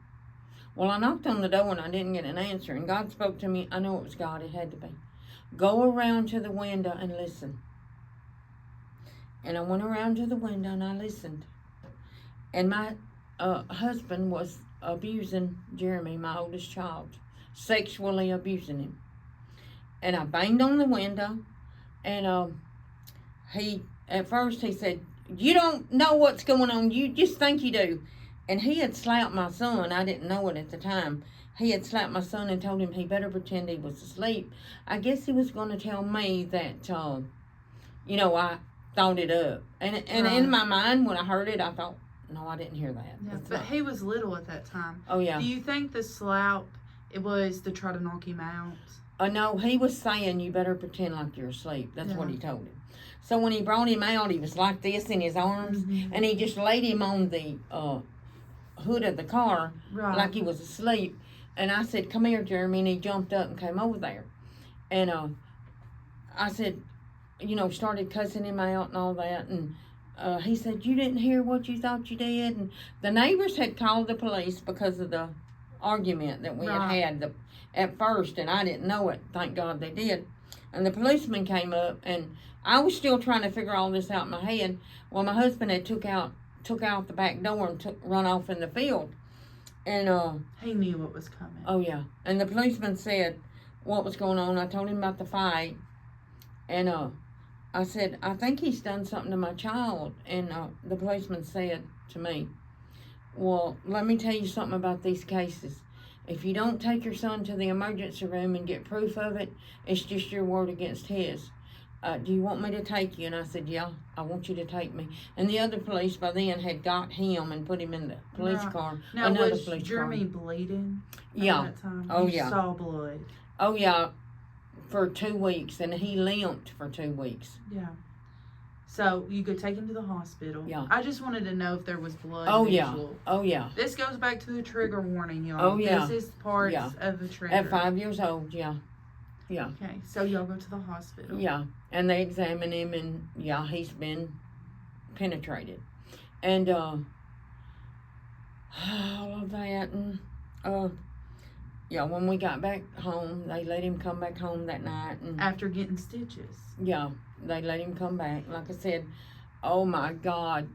well, I knocked on the door, and I didn't get an answer, and God spoke to me. I know it was God. It had to be. Go around to the window and listen. And I went around to the window, and I listened. And my husband was abusing Jeremy, my oldest child, sexually abusing him. And I banged on the window, and at first he said, you don't know what's going on. You just think you do. And he had slapped my son. I didn't know it at the time. He had slapped my son and told him he better pretend he was asleep. I guess he was going to tell me that, I thought it up. And in my mind, when I heard it, I thought, no, I didn't hear that. Yeah, but he was little at that time. Oh, yeah. Do you think the slap, it was to try to knock him out? No, he was saying, you better pretend like you're asleep. That's what he told him. So when he brought him out, he was like this in his arms, and he just laid him on the hood of the car like he was asleep. And I said, come here, Jeremy, and he jumped up and came over there. And I said, started cussing him out and all that. And he said, you didn't hear what you thought you did? And the neighbors had called the police because of the argument that we had at first, and I didn't know it. Thank God they did. And the policeman came up, and I was still trying to figure all this out in my head. Well, my husband had took out the back door and run off in the field. And he knew what was coming. Oh, yeah. And the policeman said what was going on. I told him about the fight. And I said, I think he's done something to my child. And the policeman said to me, well, let me tell you something about these cases. If you don't take your son to the emergency room and get proof of it, it's just your word against his. Do you want me to take you? And I said, yeah, I want you to take me. And the other police by then had got him and put him in the police car. Now, was Jeremy bleeding at that time? Oh, you saw blood? Oh, yeah, for 2 weeks. And he limped for 2 weeks. Yeah. So you could take him to the hospital. Yeah. I just wanted to know if there was blood. Oh, visual. yeah. Oh, yeah. This goes back to the trigger warning, y'all. Oh, yeah. This is parts of the trigger. At 5 years old, yeah. Yeah. Okay, so y'all go to the hospital. Yeah, and they examine him, and yeah, he's been penetrated. And all of that, and when we got back home, they let him come back home that night. And after getting stitches. Yeah, they let him come back. Like I said, oh my God,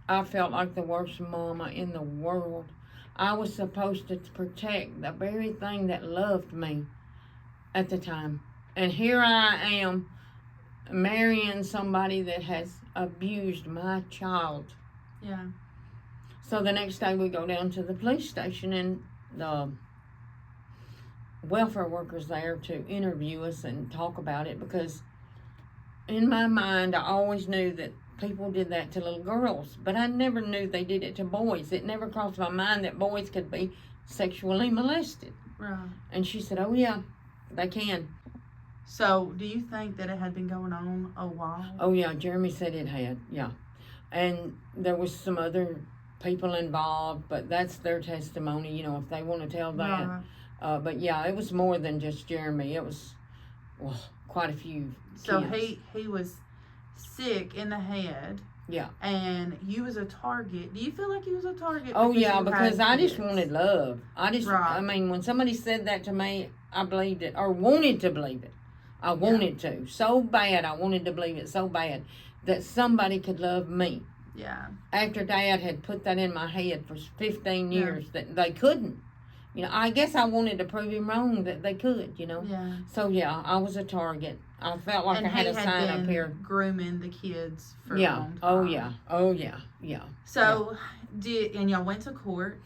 I felt like the worst mama in the world. I was supposed to protect the very thing that loved me at the time. And here I am marrying somebody that has abused my child. Yeah. So the next day we go down to the police station, and the welfare workers there to interview us and talk about it, because in my mind I always knew that people did that to little girls, but I never knew they did it to boys. It never crossed my mind that boys could be sexually molested. Right. And she said, oh yeah, they can. So, do you think that it had been going on a while? Oh yeah, Jeremy said it had, yeah. And there was some other people involved, but that's their testimony, you know, if they want to tell that. Right. But yeah, it was more than just Jeremy. It was, well, quite a few So kids. he was sick in the head. Yeah. And you was a target. Do you feel like you was a target? Oh because yeah, you because had I just kids? wanted love. Right. I mean, when somebody said that to me, I believed it, or wanted to believe it. I wanted to. So bad, I wanted to believe it so bad that somebody could love me. Yeah. After Dad had put that in my head for 15 years that they couldn't. You know, I guess I wanted to prove him wrong that they could, you know. Yeah. So yeah, I was a target. I felt like I had a sign up here. Grooming the kids for a Yeah. long time. Oh yeah. Oh yeah. Yeah. So and y'all went to court.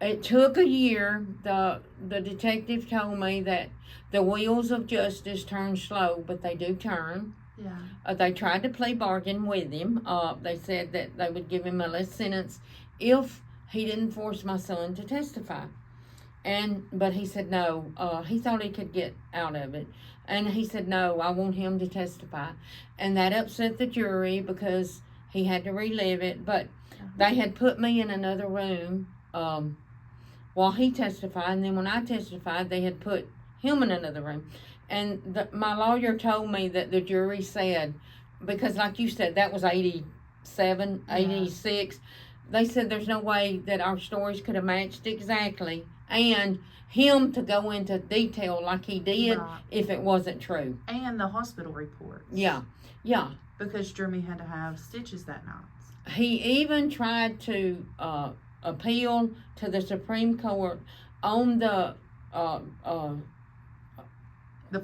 It took a year. The detective told me that the wheels of justice turn slow, but they do turn. Yeah. They tried to play bargain with him. They said that they would give him a less sentence if he didn't force my son to testify. But he said no. He thought he could get out of it. And he said, no, I want him to testify. And that upset the jury because he had to relive it. But they had put me in another room while he testified. And then when I testified, they had put him in another room. And my lawyer told me that the jury said, because like you said, that was 87, 86. They said there's no way that our stories could have matched exactly. And him to go into detail like he did if it wasn't true. And the hospital reports. Yeah. Yeah. Because Jeremy had to have stitches that night. He even tried to appeal to the Supreme Court on the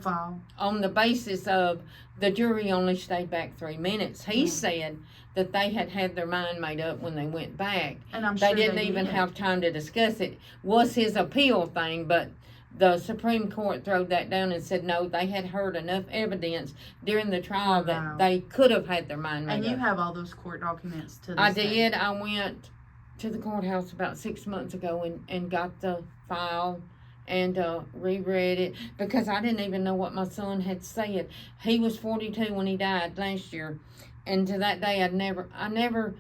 file. On the basis of the jury only stayed back 3 minutes. He said that they had their mind made up when they went back. And I'm they sure didn't even have time to discuss it. Was his appeal thing, but the Supreme Court threw that down and said no, they had heard enough evidence during the trial that they could have had their mind made up. And you have all those court documents to this I day. did. I went to the courthouse about 6 months ago and got the file and reread it, because I didn't even know what my son had said. He was 42 when he died last year, and to that day I never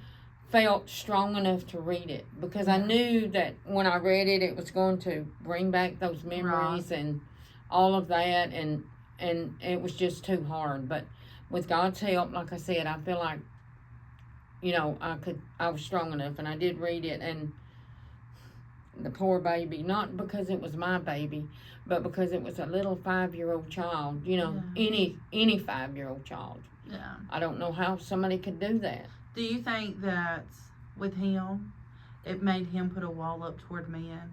felt strong enough to read it, because I knew that when I read it, it was going to bring back those memories and all of that, and it was just too hard. But with God's help, like I said, I feel like, you know, I was strong enough, and I did read it. And the poor baby, not because it was my baby, but because it was a little 5-year-old child, you know, any 5-year-old child. Yeah. I don't know how somebody could do that. Do you think that with him, it made him put a wall up toward men?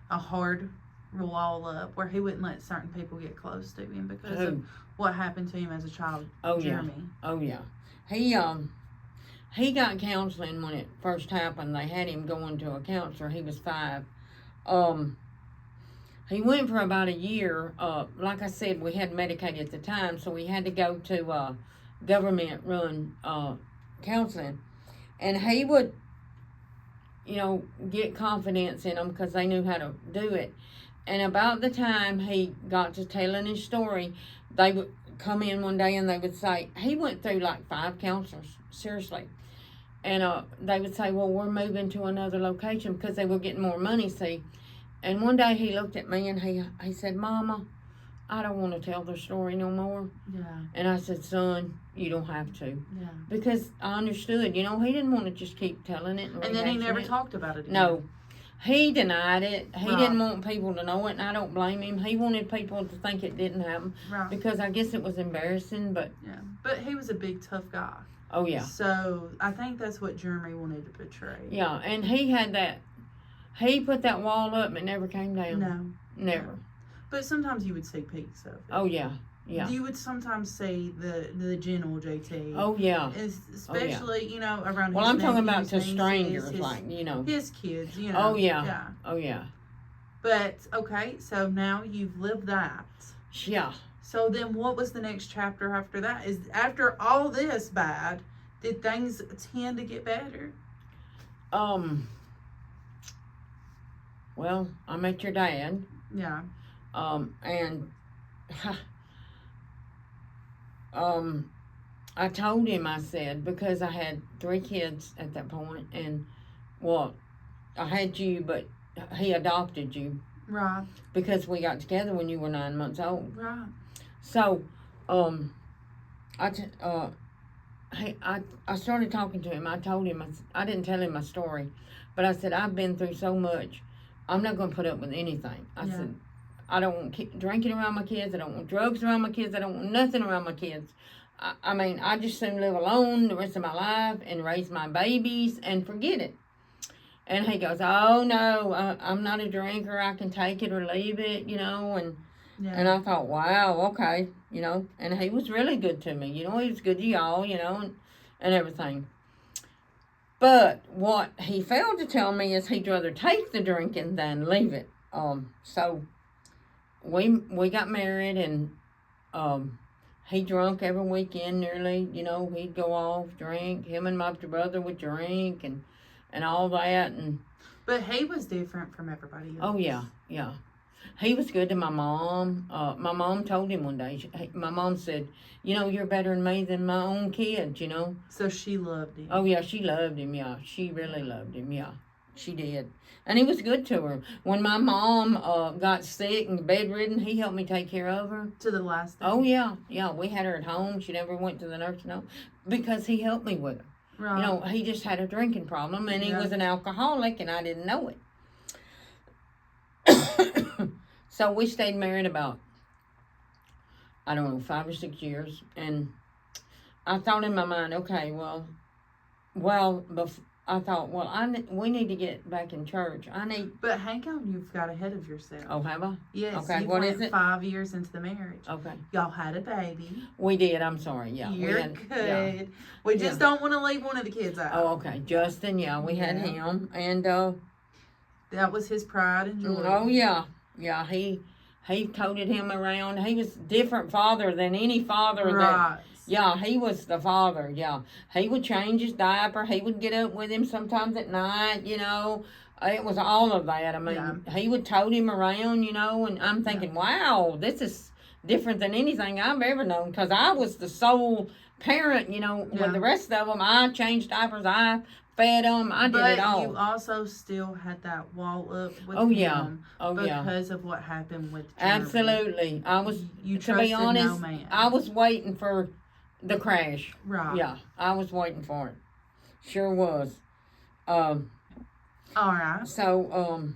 A hard wall up where he wouldn't let certain people get close to him because of what happened to him as a child? Jeremy. Oh yeah. He got counseling when it first happened. They had him going to a counselor. He was 5. He went for about a year. Like I said, we had Medicaid at the time, so we had to go to government-run counseling. And he would, you know, get confidence in them because they knew how to do it. And about the time he got to telling his story, they would come in one day and they would say, he went through like 5 counselors, seriously. And they would say, well, we're moving to another location because they were getting more money, see. And one day he looked at me and he said, Mama, I don't want to tell their story no more. Yeah. And I said, son, you don't have to. Yeah. Because I understood, you know, he didn't want to just keep telling it. And then he never talked about it again. No. He denied it. He didn't want people to know it, and I don't blame him. He wanted people to think it didn't happen. Right. Because I guess it was embarrassing, but... Yeah. But he was a big, tough guy. Oh, yeah. So, I think that's what Jeremy wanted to portray. Yeah, and he had that... He put that wall up and it never came down. No. Never. No. But sometimes you would see peaks of it. Oh, yeah. Yeah. You would sometimes see the general JT. Oh, yeah. Especially, you know, around well, his I'm talking about nephews, to nieces, strangers, like, you know. his kids, you know. Oh, yeah. Yeah. Oh, yeah. But, okay, so now you've lived that. Yeah. So then what was the next chapter after that? Is after all this bad, did things tend to get better? Well, I met your dad. Yeah. And I told him, I said, because I had 3 kids at that point, and, well, I had you, but he adopted you. Right. Because we got together when you were 9 months old. Right. So, I started talking to him. I told him, I didn't tell him my story, but I said, I've been through so much. I'm not going to put up with anything. I said, I don't want drinking around my kids. I don't want drugs around my kids. I don't want nothing around my kids. I mean, I just soon live alone the rest of my life and raise my babies and forget it. And he goes, oh, no, I'm not a drinker. I can take it or leave it, you know. And I thought, wow, okay, you know. And he was really good to me. You know, he was good to y'all, you know, and everything. But what he failed to tell me is he'd rather take the drinking than leave it. So we got married, and he drunk every weekend nearly. You know, he'd go off, drink. Him and my brother would drink and all that. But he was different from everybody else. Oh, yeah, yeah. He was good to my mom. My mom told him one day, my mom said, you know, you're better than me than my own kids, you know. So she loved him. Oh, yeah, she loved him, yeah. She really loved him, yeah. She did. And he was good to her. When my mom got sick and bedridden, he helped me take care of her. To the last day? Oh, yeah. Yeah, we had her at home. She never went to the nursing home because he helped me with her. Right. You know, he just had a drinking problem, and he was an alcoholic, and I didn't know it. So we stayed married about, I don't know, 5 or 6 years. And I thought in my mind, okay, I thought, we need to get back in church. But hang on, you've got ahead of yourself. Oh, have I? Yes. Okay, what is it? 5 years into the marriage. Okay. Y'all had a baby. We did, I'm sorry, yeah. You're good. Yeah. We just don't want to leave one of the kids out. Oh, okay. Justin, we had him. And, that was his pride and joy. Oh, yeah. Yeah, he toted him around. He was different father than any father. Right. Yeah, he was the father, yeah. He would change his diaper. He would get up with him sometimes at night, you know. It was all of that. I mean, he would tote him around, you know, and I'm thinking, wow, this is different than anything I've ever known, because I was the sole parent, you know, with the rest of them. I changed diapers, I fed them, I did it all. But you also still had that wall up with him because of what happened with Jeremy. Absolutely. I was, to be honest, no man. I was waiting for the crash. Right. Yeah, I was waiting for it. Sure was. All right. So,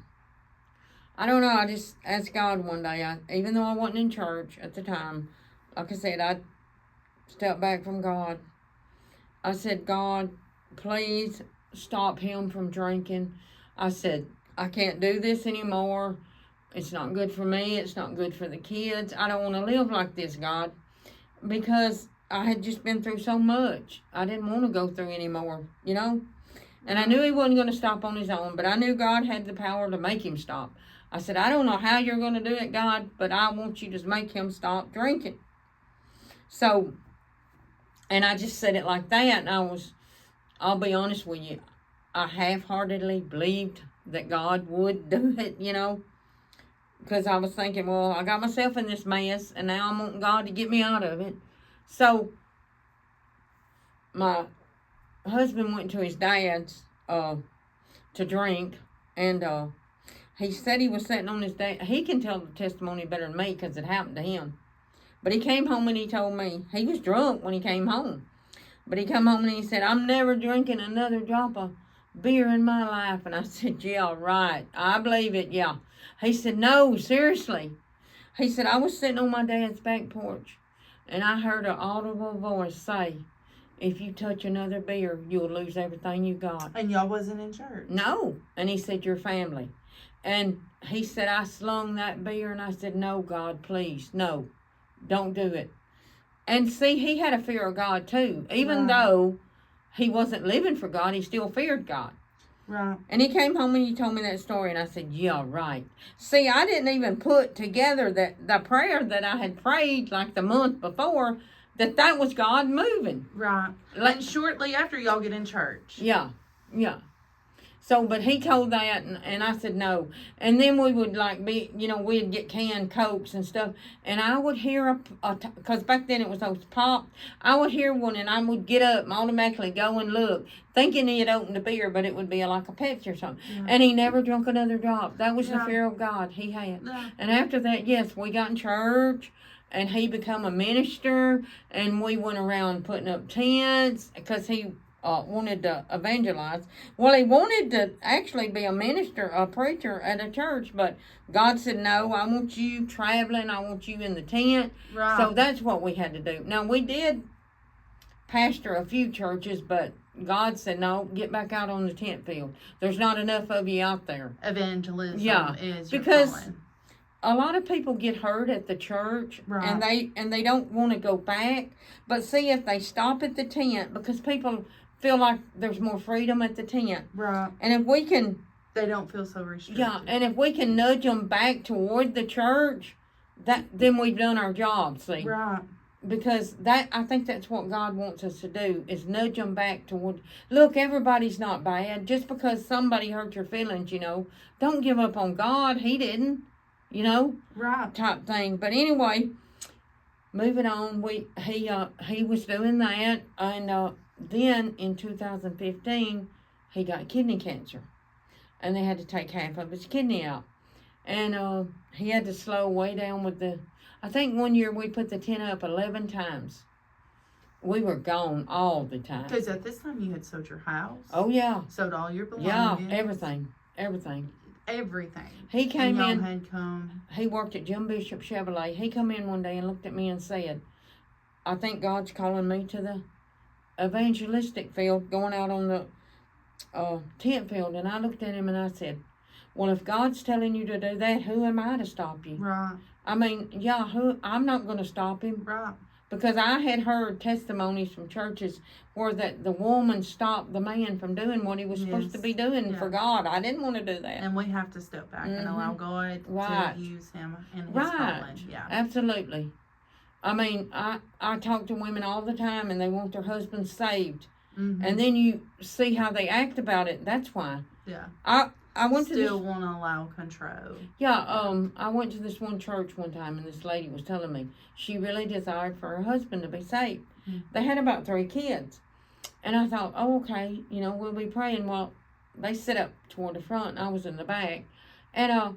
I don't know, I just asked God one day, even though I wasn't in church at the time, like I said, I stepped back from God. I said, God, please stop him from drinking. I said, I can't do this anymore. It's not good for me. It's not good for the kids. I don't want to live like this, God, because I had just been through so much. I didn't want to go through anymore, you know. And I knew he wasn't going to stop on his own, but I knew God had the power to make him stop. I said, I don't know how you're going to do it, God, but I want you to make him stop drinking. So, and I just said it like that, and I'll be honest with you, I half-heartedly believed that God would do it, you know, because I was thinking, well, I got myself in this mess, and now I'm wanting God to get me out of it. So, my husband went to his dad's to drink, and he said he was sitting on his dad. He can tell the testimony better than me because it happened to him. But he came home and he told me, he was drunk when he came home. But he come home and he said, I'm never drinking another drop of beer in my life. And I said, yeah, right. I believe it, yeah. He said, no, seriously. He said, I was sitting on my dad's back porch, and I heard an audible voice say, if you touch another beer, you'll lose everything you got. And y'all wasn't in church? No. And he said, your family. And he said, I slung that beer, and I said, no, God, please, no. Don't do it. And see, he had a fear of God too. Even Right. though he wasn't living for God, he still feared God. Right. And he came home and he told me that story, and I said, yeah, right. See, I didn't even put together that the prayer that I had prayed like the month before, that was God moving. Right. Like, And shortly after y'all get in church. yeah, yeah. So, but he told that, and I said no. And then we would like be, we'd get canned Cokes and stuff, and I would hear because back then it was those pop. I would hear one, and I would get up and automatically go and look, thinking he had opened a beer, but it would be like a Pepsi or something. Yeah. And he never drunk another drop. That was the Yeah. fear of God he had. Yeah. And after that, yes, we got in church. And he became a minister, and we went around putting up tents because he wanted to evangelize. Well, he wanted to actually be a minister, a preacher at a church, but God said, no, I want you traveling. I want you in the tent. Right. So that's what we had to do. Now, we did pastor a few churches, but God said, no, get back out on the tent field. There's not enough of you out there. Evangelism Yeah, is your because calling. A lot of people get hurt at the church, Right. and they don't want to go back. But see, if they stop at the tent, because people feel like there's more freedom at the tent, Right. and if we can, They don't feel so restricted. yeah, and if we can nudge them back toward the church, then we've done our job. See, Right. because I think that's what God wants us to do, is nudge them back toward. Look, everybody's not bad. Just because somebody hurt your feelings, don't give up on God. He didn't. Right. Type thing. But anyway, moving on, he was doing that, and then in 2015 he got kidney cancer, and they had to take half of his kidney out, and he had to slow way down with I think one year we put the tent up 11 times. We were gone all the time. Because at this time you had sold your house. Oh yeah, Sold all your yeah, belongings. everything. Everything. He came and in. y'all had come. He worked at Jim Bishop Chevrolet. He come in one day and looked at me and said, I think God's calling me to the evangelistic field, going out on the tent field. And I looked at him and I said, well, if God's telling you to do that, who am I to stop you? Right. I mean, yeah, I'm not going to stop him. Right. Because I had heard testimonies from churches where the woman stopped the man from doing what he was supposed to be doing for God. I didn't want to do that. And we have to step back and allow God to use him in his calling. Yeah. Absolutely. I mean, I talk to women all the time, and they want their husbands saved. Mm-hmm. And then you see how they act about it. That's why. Yeah. I went Still to want to allow control. I went to this one church one time, and this lady was telling me she really desired for her husband to be saved. Mm-hmm. They had about 3 kids. And I thought, oh, okay, we'll be praying. Well, they sit up toward the front, and I was in the back. And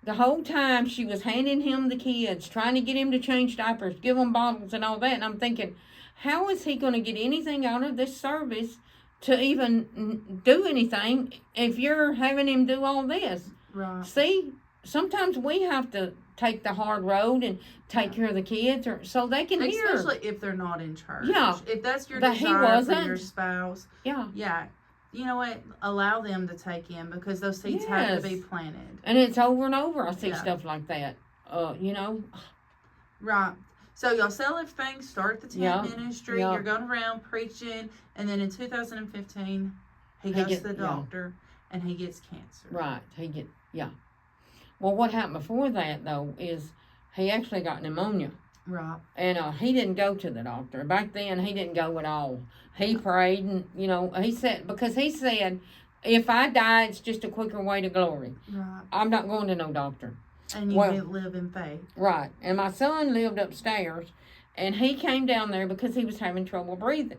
the whole time she was handing him the kids, trying to get him to change diapers, give them bottles and all that. And I'm thinking, how is he going to get anything out of this service to even do anything if you're having him do all this? Right. See, sometimes we have to take the hard road and take care of the kids, so they can hear. Especially if they're not in church. Yeah. If that's your That he desire for wasn't. your spouse. Yeah. Yeah. You know what? Allow them to take in, because those seeds have to be planted. And it's over and over. I see Yeah. stuff like that. Right. So y'all sell everything, start the tent ministry, Yeah. you're going around preaching, and then in 2015, he goes to the doctor, and he gets cancer. Right. Well, what happened before that, though, is he actually got pneumonia. Right. And he didn't go to the doctor. Back then, he didn't go at all. He prayed, and, he said, if I die, it's just a quicker way to glory. Right. I'm not going to no doctor. And you live in faith. Right. And my son lived upstairs, and he came down there because he was having trouble breathing.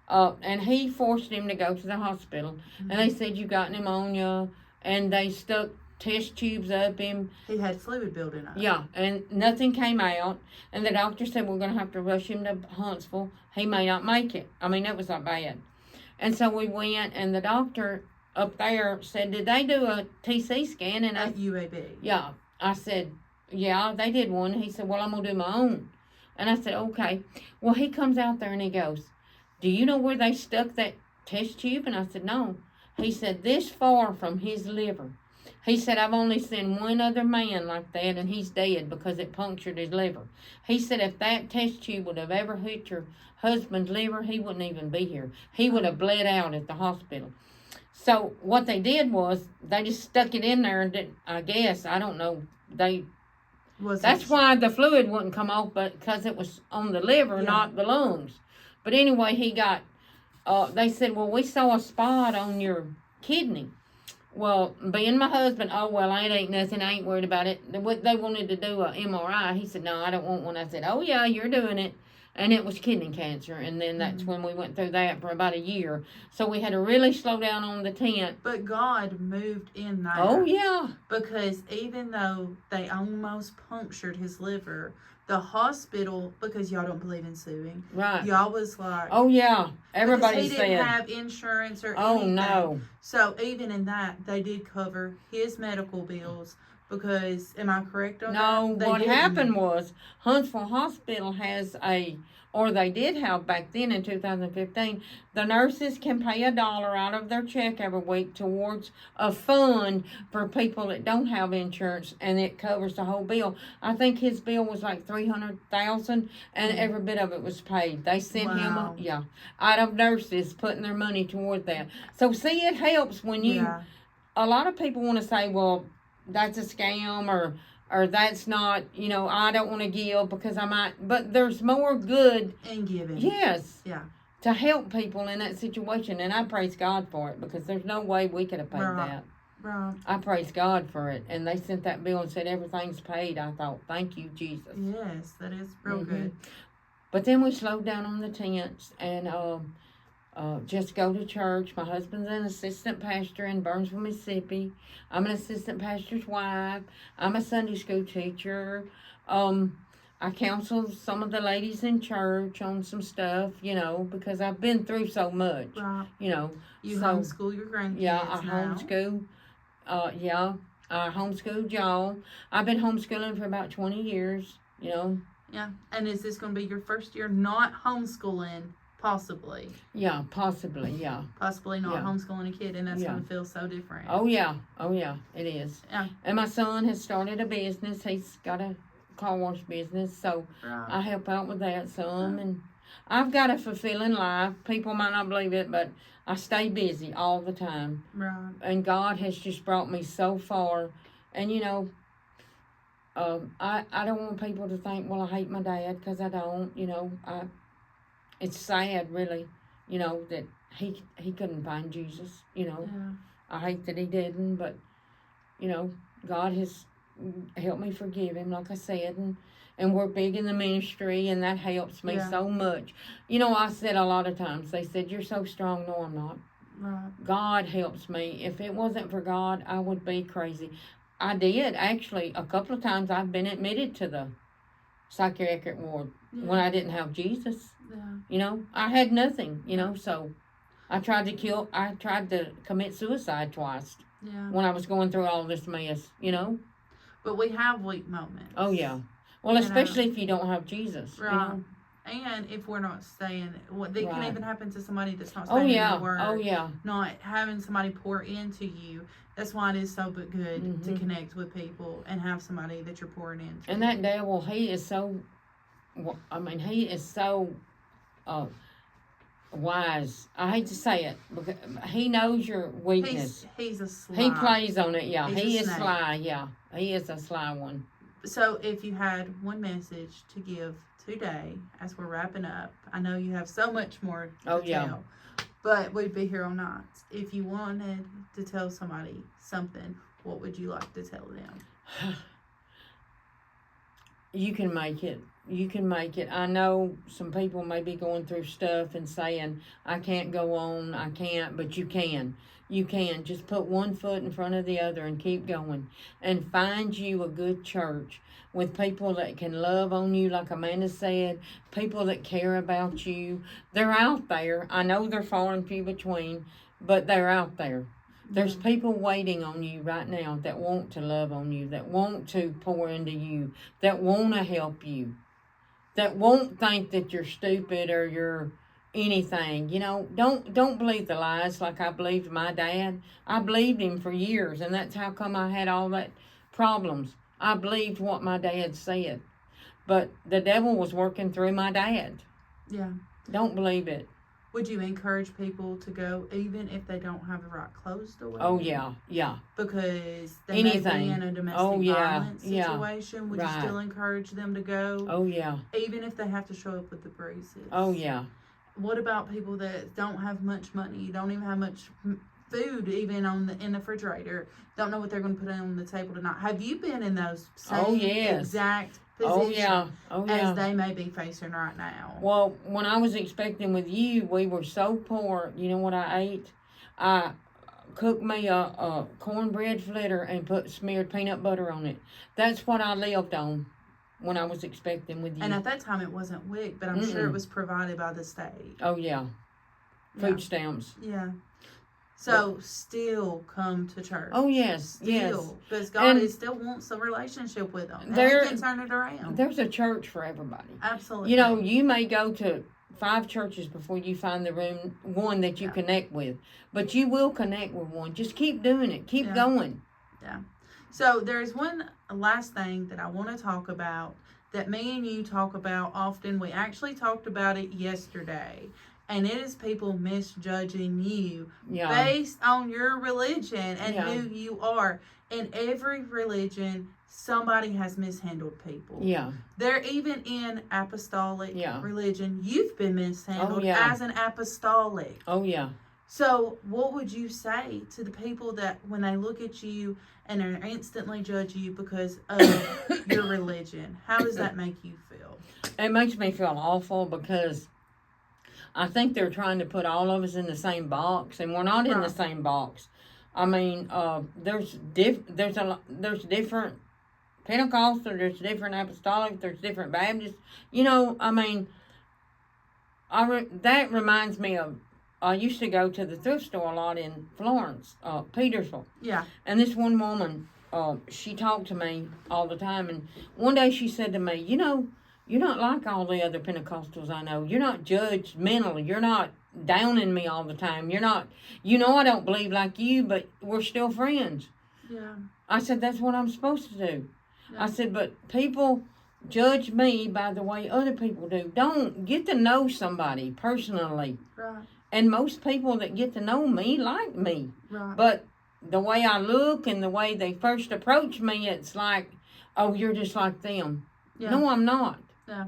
And he forced him to go to the hospital. Mm-hmm. And they said, you got pneumonia, and they stuck test tubes up him. He had fluid building up. Yeah, and nothing came out. And the doctor said, we're going to have to rush him to Huntsville. He may not make it. I mean, it was that bad. And so we went, and the doctor up there said, did they do a TC scan? And at UAB. Yeah. I said, yeah, they did one. He said, well, I'm going to do my own. And I said, okay. Well, he comes out there and he goes, do you know where they stuck that test tube? And I said, no. He said, this far from his liver. He said, I've only seen one other man like that, and he's dead because it punctured his liver. He said, if that test tube would have ever hit your husband's liver, he wouldn't even be here. He would have bled out at the hospital. So what they did was they just stuck it in there, and I guess, I don't know, that's why the fluid wouldn't come off, but because it was on the liver, not the lungs. But anyway, he got, they said, well, we saw a spot on your kidney. Well, being my husband, oh, well, it ain't nothing. I ain't worried about it. They wanted to do a MRI. He said, no, I don't want one. I said, oh, yeah, you're doing it. And it was kidney cancer. And then that's when we went through that for about a year. So we had to really slow down on the tent. But God moved in there. Oh, yeah. Because even though they almost punctured his liver, the hospital, because y'all don't believe in suing, right? Y'all was like, oh yeah, everybody said he didn't have insurance or anything. No. So even in that, they did cover his medical bills. Because, am I correct on that? No, what happened was Huntsville Hospital has they did have back then in 2015, the nurses can pay $1 out of their check every week towards a fund for people that don't have insurance, and it covers the whole bill. I think his bill was like $300,000, and every bit of it was paid. They sent him, out of nurses putting their money toward that. So see, it helps when you. A lot of people want to say, well, that's a scam, or that's not, I don't want to give because I might, but there's more good in giving. Yes. Yeah. To help people in that situation, and I praise God for it, because there's no way we could have paid that. Right. I praise God for it, and they sent that bill and said everything's paid. I thought, thank you, Jesus. Yes, that is real good. But then we slowed down on the tents, and just go to church. My husband's an assistant pastor in Burnsville, Mississippi. I'm an assistant pastor's wife. I'm a Sunday school teacher. I counsel some of the ladies in church on some stuff, because I've been through so much. Right. You homeschool your grandkids. Yeah, I homeschool. I homeschooled y'all. I've been homeschooling for about 20 years, Yeah. And is this going to be your first year not homeschooling? Possibly. Yeah, possibly, yeah. Possibly not homeschooling a kid, and that's going to feel so different. Oh, yeah, it is. Yeah. And my son has started a business. He's got a car wash business, so I help out with that some. And I've got a fulfilling life. People might not believe it, but I stay busy all the time. Right. And God has just brought me so far. And, I don't want people to think, well, I hate my dad, because I don't, It's sad, really, that he couldn't find Jesus, Yeah. I hate that he didn't, but, God has helped me forgive him, like I said, and we're big in the ministry, and that helps me so much. I said a lot of times, they said, you're so strong. No, I'm not. Right. God helps me. If it wasn't for God, I would be crazy. I did, actually, a couple of times I've been admitted to the psychiatric ward when I didn't have Jesus. Yeah. I had nothing, so I tried to commit suicide twice when I was going through all this mess, But we have weak moments. Oh, yeah. Well, especially if you don't have Jesus, right. And if we're not staying, that can even happen to somebody that's not staying in their word. Oh, yeah. Not having somebody pour into you. That's why it is so good to connect with people and have somebody that you're pouring into. And that devil, he is so wise. I hate to say it, because he knows your weakness. He's a sly. He plays on it, yeah. He is snake. sly, yeah. He is a sly one. So if you had one message to give today as we're wrapping up, I know you have so much more to tell, but we'd be here all night. If you wanted to tell somebody something, what would you like to tell them? You can make it. You can make it. I know some people may be going through stuff and saying, I can't go on, I can't, but you can. You can. Just put one foot in front of the other and keep going. And find you a good church with people that can love on you, like Amanda said, people that care about you. They're out there. I know they're far and few between, but they're out there. There's people waiting on you right now that want to love on you, that want to pour into you, that want to help you, that won't think that you're stupid or you're, anything. You know, don't believe the lies like I believed my dad. I believed him for years, and that's how come I had all that problems. I believed what my dad said, but the devil was working through my dad. Yeah. Don't believe it. Would you encourage people to go even if they don't have the right clothes to wear? Oh yeah, yeah. Because they Anything. may be in a domestic violence situation. Would you still encourage them to go? Oh yeah. Even if they have to show up with the bruises. Oh yeah. What about people that don't have much money, don't even have much food even in the refrigerator, don't know what they're going to put on the table tonight? Have you been in those same exact positions as they may be facing right now? Well, when I was expecting with you, we were so poor. You know what I ate? I cooked me a cornbread fritter and put smeared peanut butter on it. That's what I lived on when I was expecting with you. And at that time it wasn't WIC, but I'm sure it was provided by the state. Oh yeah. Food stamps. Yeah. So still come to church. Oh yes, still, because God still wants a relationship with them. And He can turn it around. There's a church for everybody. Absolutely. You know, you may go to 5 churches before you find the one that you connect with, but you will connect with one. Just keep doing it. Keep going. Yeah. So there's one last thing that I want to talk about that me and you talk about often. We actually talked about it yesterday. And it is people misjudging you based on your religion and who you are. In every religion, somebody has mishandled people. Yeah. They're even in apostolic religion. You've been mishandled as an apostolic. Oh, yeah. So what would you say to the people that when they look at you and they instantly judge you because of your religion? How does that make you feel? It makes me feel awful because I think they're trying to put all of us in the same box, and we're not in the same box. I mean, there's different Pentecostal, there's different Apostolic, there's different Baptist. You know, I mean, that reminds me of, I used to go to the thrift store a lot in Florence, Petersville. Yeah. And this one woman, she talked to me all the time, and one day she said to me, you know, you're not like all the other Pentecostals I know. You're not judgmental. You're not downing me all the time. You're not, you know, I don't believe like you, but we're still friends. Yeah. I said, that's what I'm supposed to do. Yeah. I said, but people judge me by the way other people do. Don't get to know somebody personally. Right. And most people that get to know me like me. Right. But the way I look and the way they first approach me, it's like, oh, you're just like them. Yeah. No, I'm not. Yeah.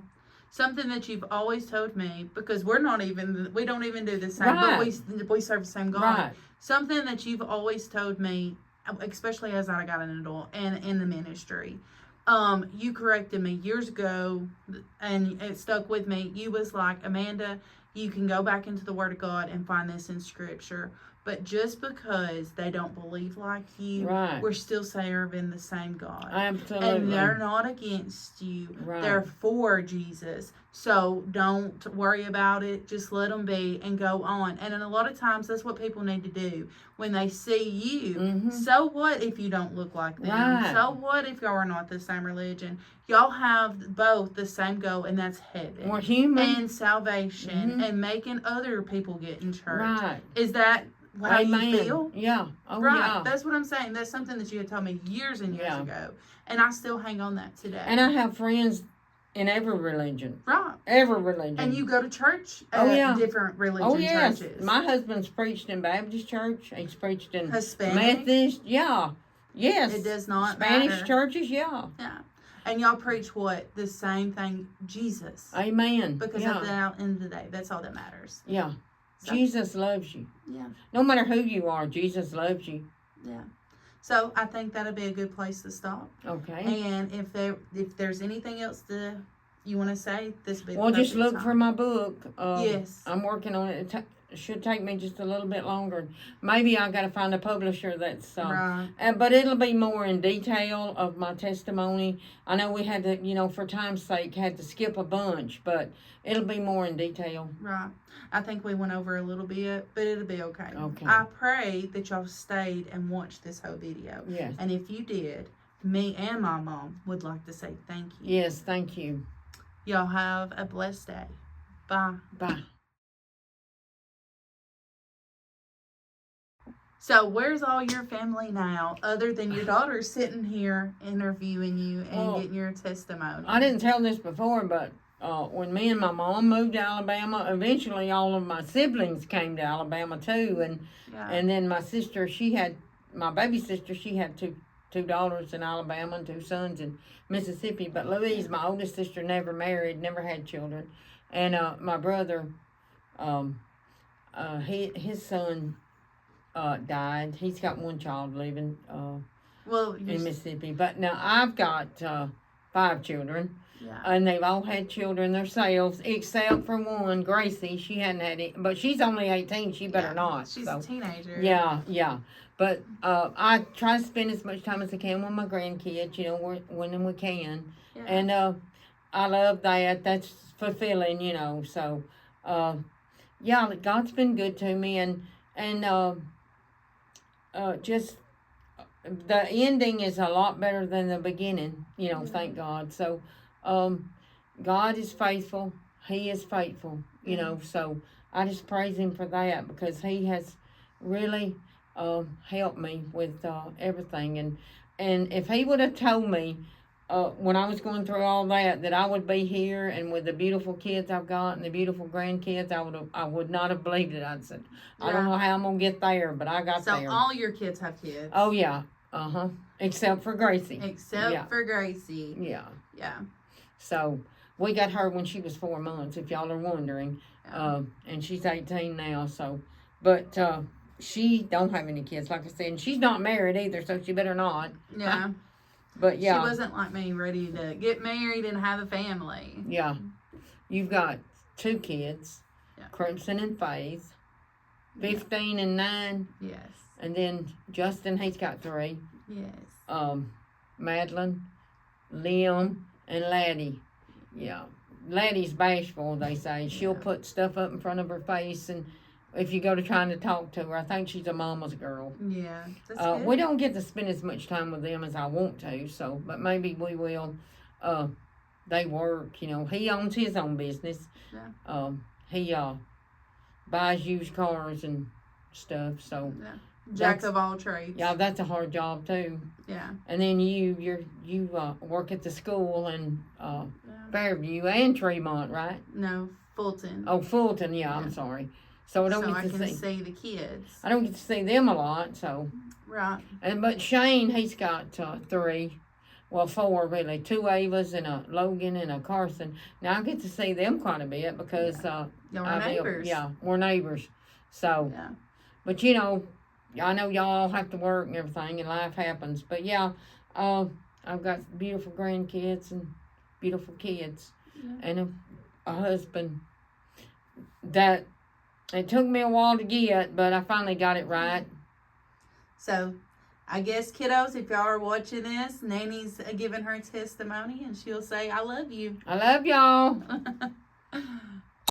Something that you've always told me, because we don't even do the same, but we serve the same God. Right. Something that you've always told me, especially as I got an adult and in the ministry, you corrected me years ago, and it stuck with me. You was like, Amanda, you can go back into the Word of God and find this in Scripture. But just because they don't believe like you, we're still serving the same God. Absolutely. And they're not against you. Right. They're for Jesus. So don't worry about it. Just let them be and go on. And a lot of times that's what people need to do. When they see you, so what if you don't look like them? Right. So what if y'all are not the same religion? Y'all have both the same goal, and that's heaven. We're human. And salvation and making other people get in church. Right. Is that how Amen. you feel? Yeah. Oh, right. yeah. That's what I'm saying. That's something that you had told me years and years ago. And I still hang on that today. And I have friends in every religion. Right. Every religion. And you go to church at different religion churches. My husband's preached in Baptist church. He's preached in Hispanic? Methodist. Yeah. Yes. It does not Spanish matter. churches, yeah. Yeah. And y'all preach what? The same thing, Jesus. Amen. Because at the end of the day, that's all that matters. Yeah. So, Jesus loves you. Yeah. No matter who you are, Jesus loves you. Yeah. So I think that'll be a good place to stop. Okay. And if there's anything else you want to say, this will be well, just look for my book. Yes. I'm working on it. It should take me just a little bit longer. Maybe I got to find a publisher that's right. But it'll be more in detail of my testimony. I know we had to, for time's sake, had to skip a bunch, but it'll be more in detail. Right. I think we went over a little bit, but it'll be okay. Okay. I pray that y'all stayed and watched this whole video. Yes. And if you did, me and my mom would like to say thank you. Yes, thank you. Y'all have a blessed day. Bye. Bye. So where's all your family now, other than your daughter sitting here interviewing you and getting your testimony? I didn't tell this before, but when me and my mom moved to Alabama, eventually all of my siblings came to Alabama too, and then my sister, my baby sister, she had two daughters in Alabama and two sons in Mississippi. But Louise, my oldest sister, never married, never had children, and my brother, his son died. He's got one child living in Mississippi. But now I've got 5 children. Yeah. And they've all had children themselves, except for one, Gracie. She hadn't had it, but she's only 18. She better not. She's a teenager. Yeah. But I try to spend as much time as I can with my grandkids, when we can. Yeah. And I love that. That's fulfilling, So, God's been good to me, and just the ending is a lot better than the beginning, thank God. So, God is faithful. He is faithful, so I just praise Him for that, because He has really helped me with everything. And if He would have told me when I was going through all that I would be here and with the beautiful kids I've got and the beautiful grandkids, I would not have believed it. I'd said, I don't know how I'm going to get there, but I got there. So all your kids have kids? Oh, yeah. Except for Gracie. For Gracie. Yeah. Yeah. So we got her when she was 4 months, if y'all are wondering. Yeah. And she's 18 now, so. But she don't have any kids, like I said. And she's not married either, so she better not. Yeah. But yeah. She wasn't like me, ready to get married and have a family. Yeah. You've got 2 kids. Yeah. Crimson and Faith. 15 and 9. Yes. And then Justin, he's got 3. Yes. Madeline, Liam, and Laddie. Yeah. Laddie's bashful, they say. She'll put stuff up in front of her face, and if you go to trying to talk to her, I think she's a mama's girl. Yeah. That's good. We don't get to spend as much time with them as I want to, so, but maybe we will. They work, He owns his own business. Yeah. He buys used cars and stuff, so. Yeah. Jack of all trades. Yeah, that's a hard job too. Yeah. And then you work at the school in Fairview and Tremont, right? No, Fulton. Oh, Fulton. Yeah. I'm sorry. So I don't get to see the kids. I don't get to see them a lot. So. Right. But Shane, he's got 3. Well, 4 really. 2 Avas and a Logan and a Carson. Now I get to see them quite a bit because y'all are neighbors. We're neighbors. So. Yeah. But I know y'all have to work and everything, and life happens. But yeah, I've got beautiful grandkids and beautiful kids, and a husband that it took me a while to get, but I finally got it right. So, I guess, kiddos, if y'all are watching this, Nanny's giving her testimony, and she'll say, I love you. I love y'all.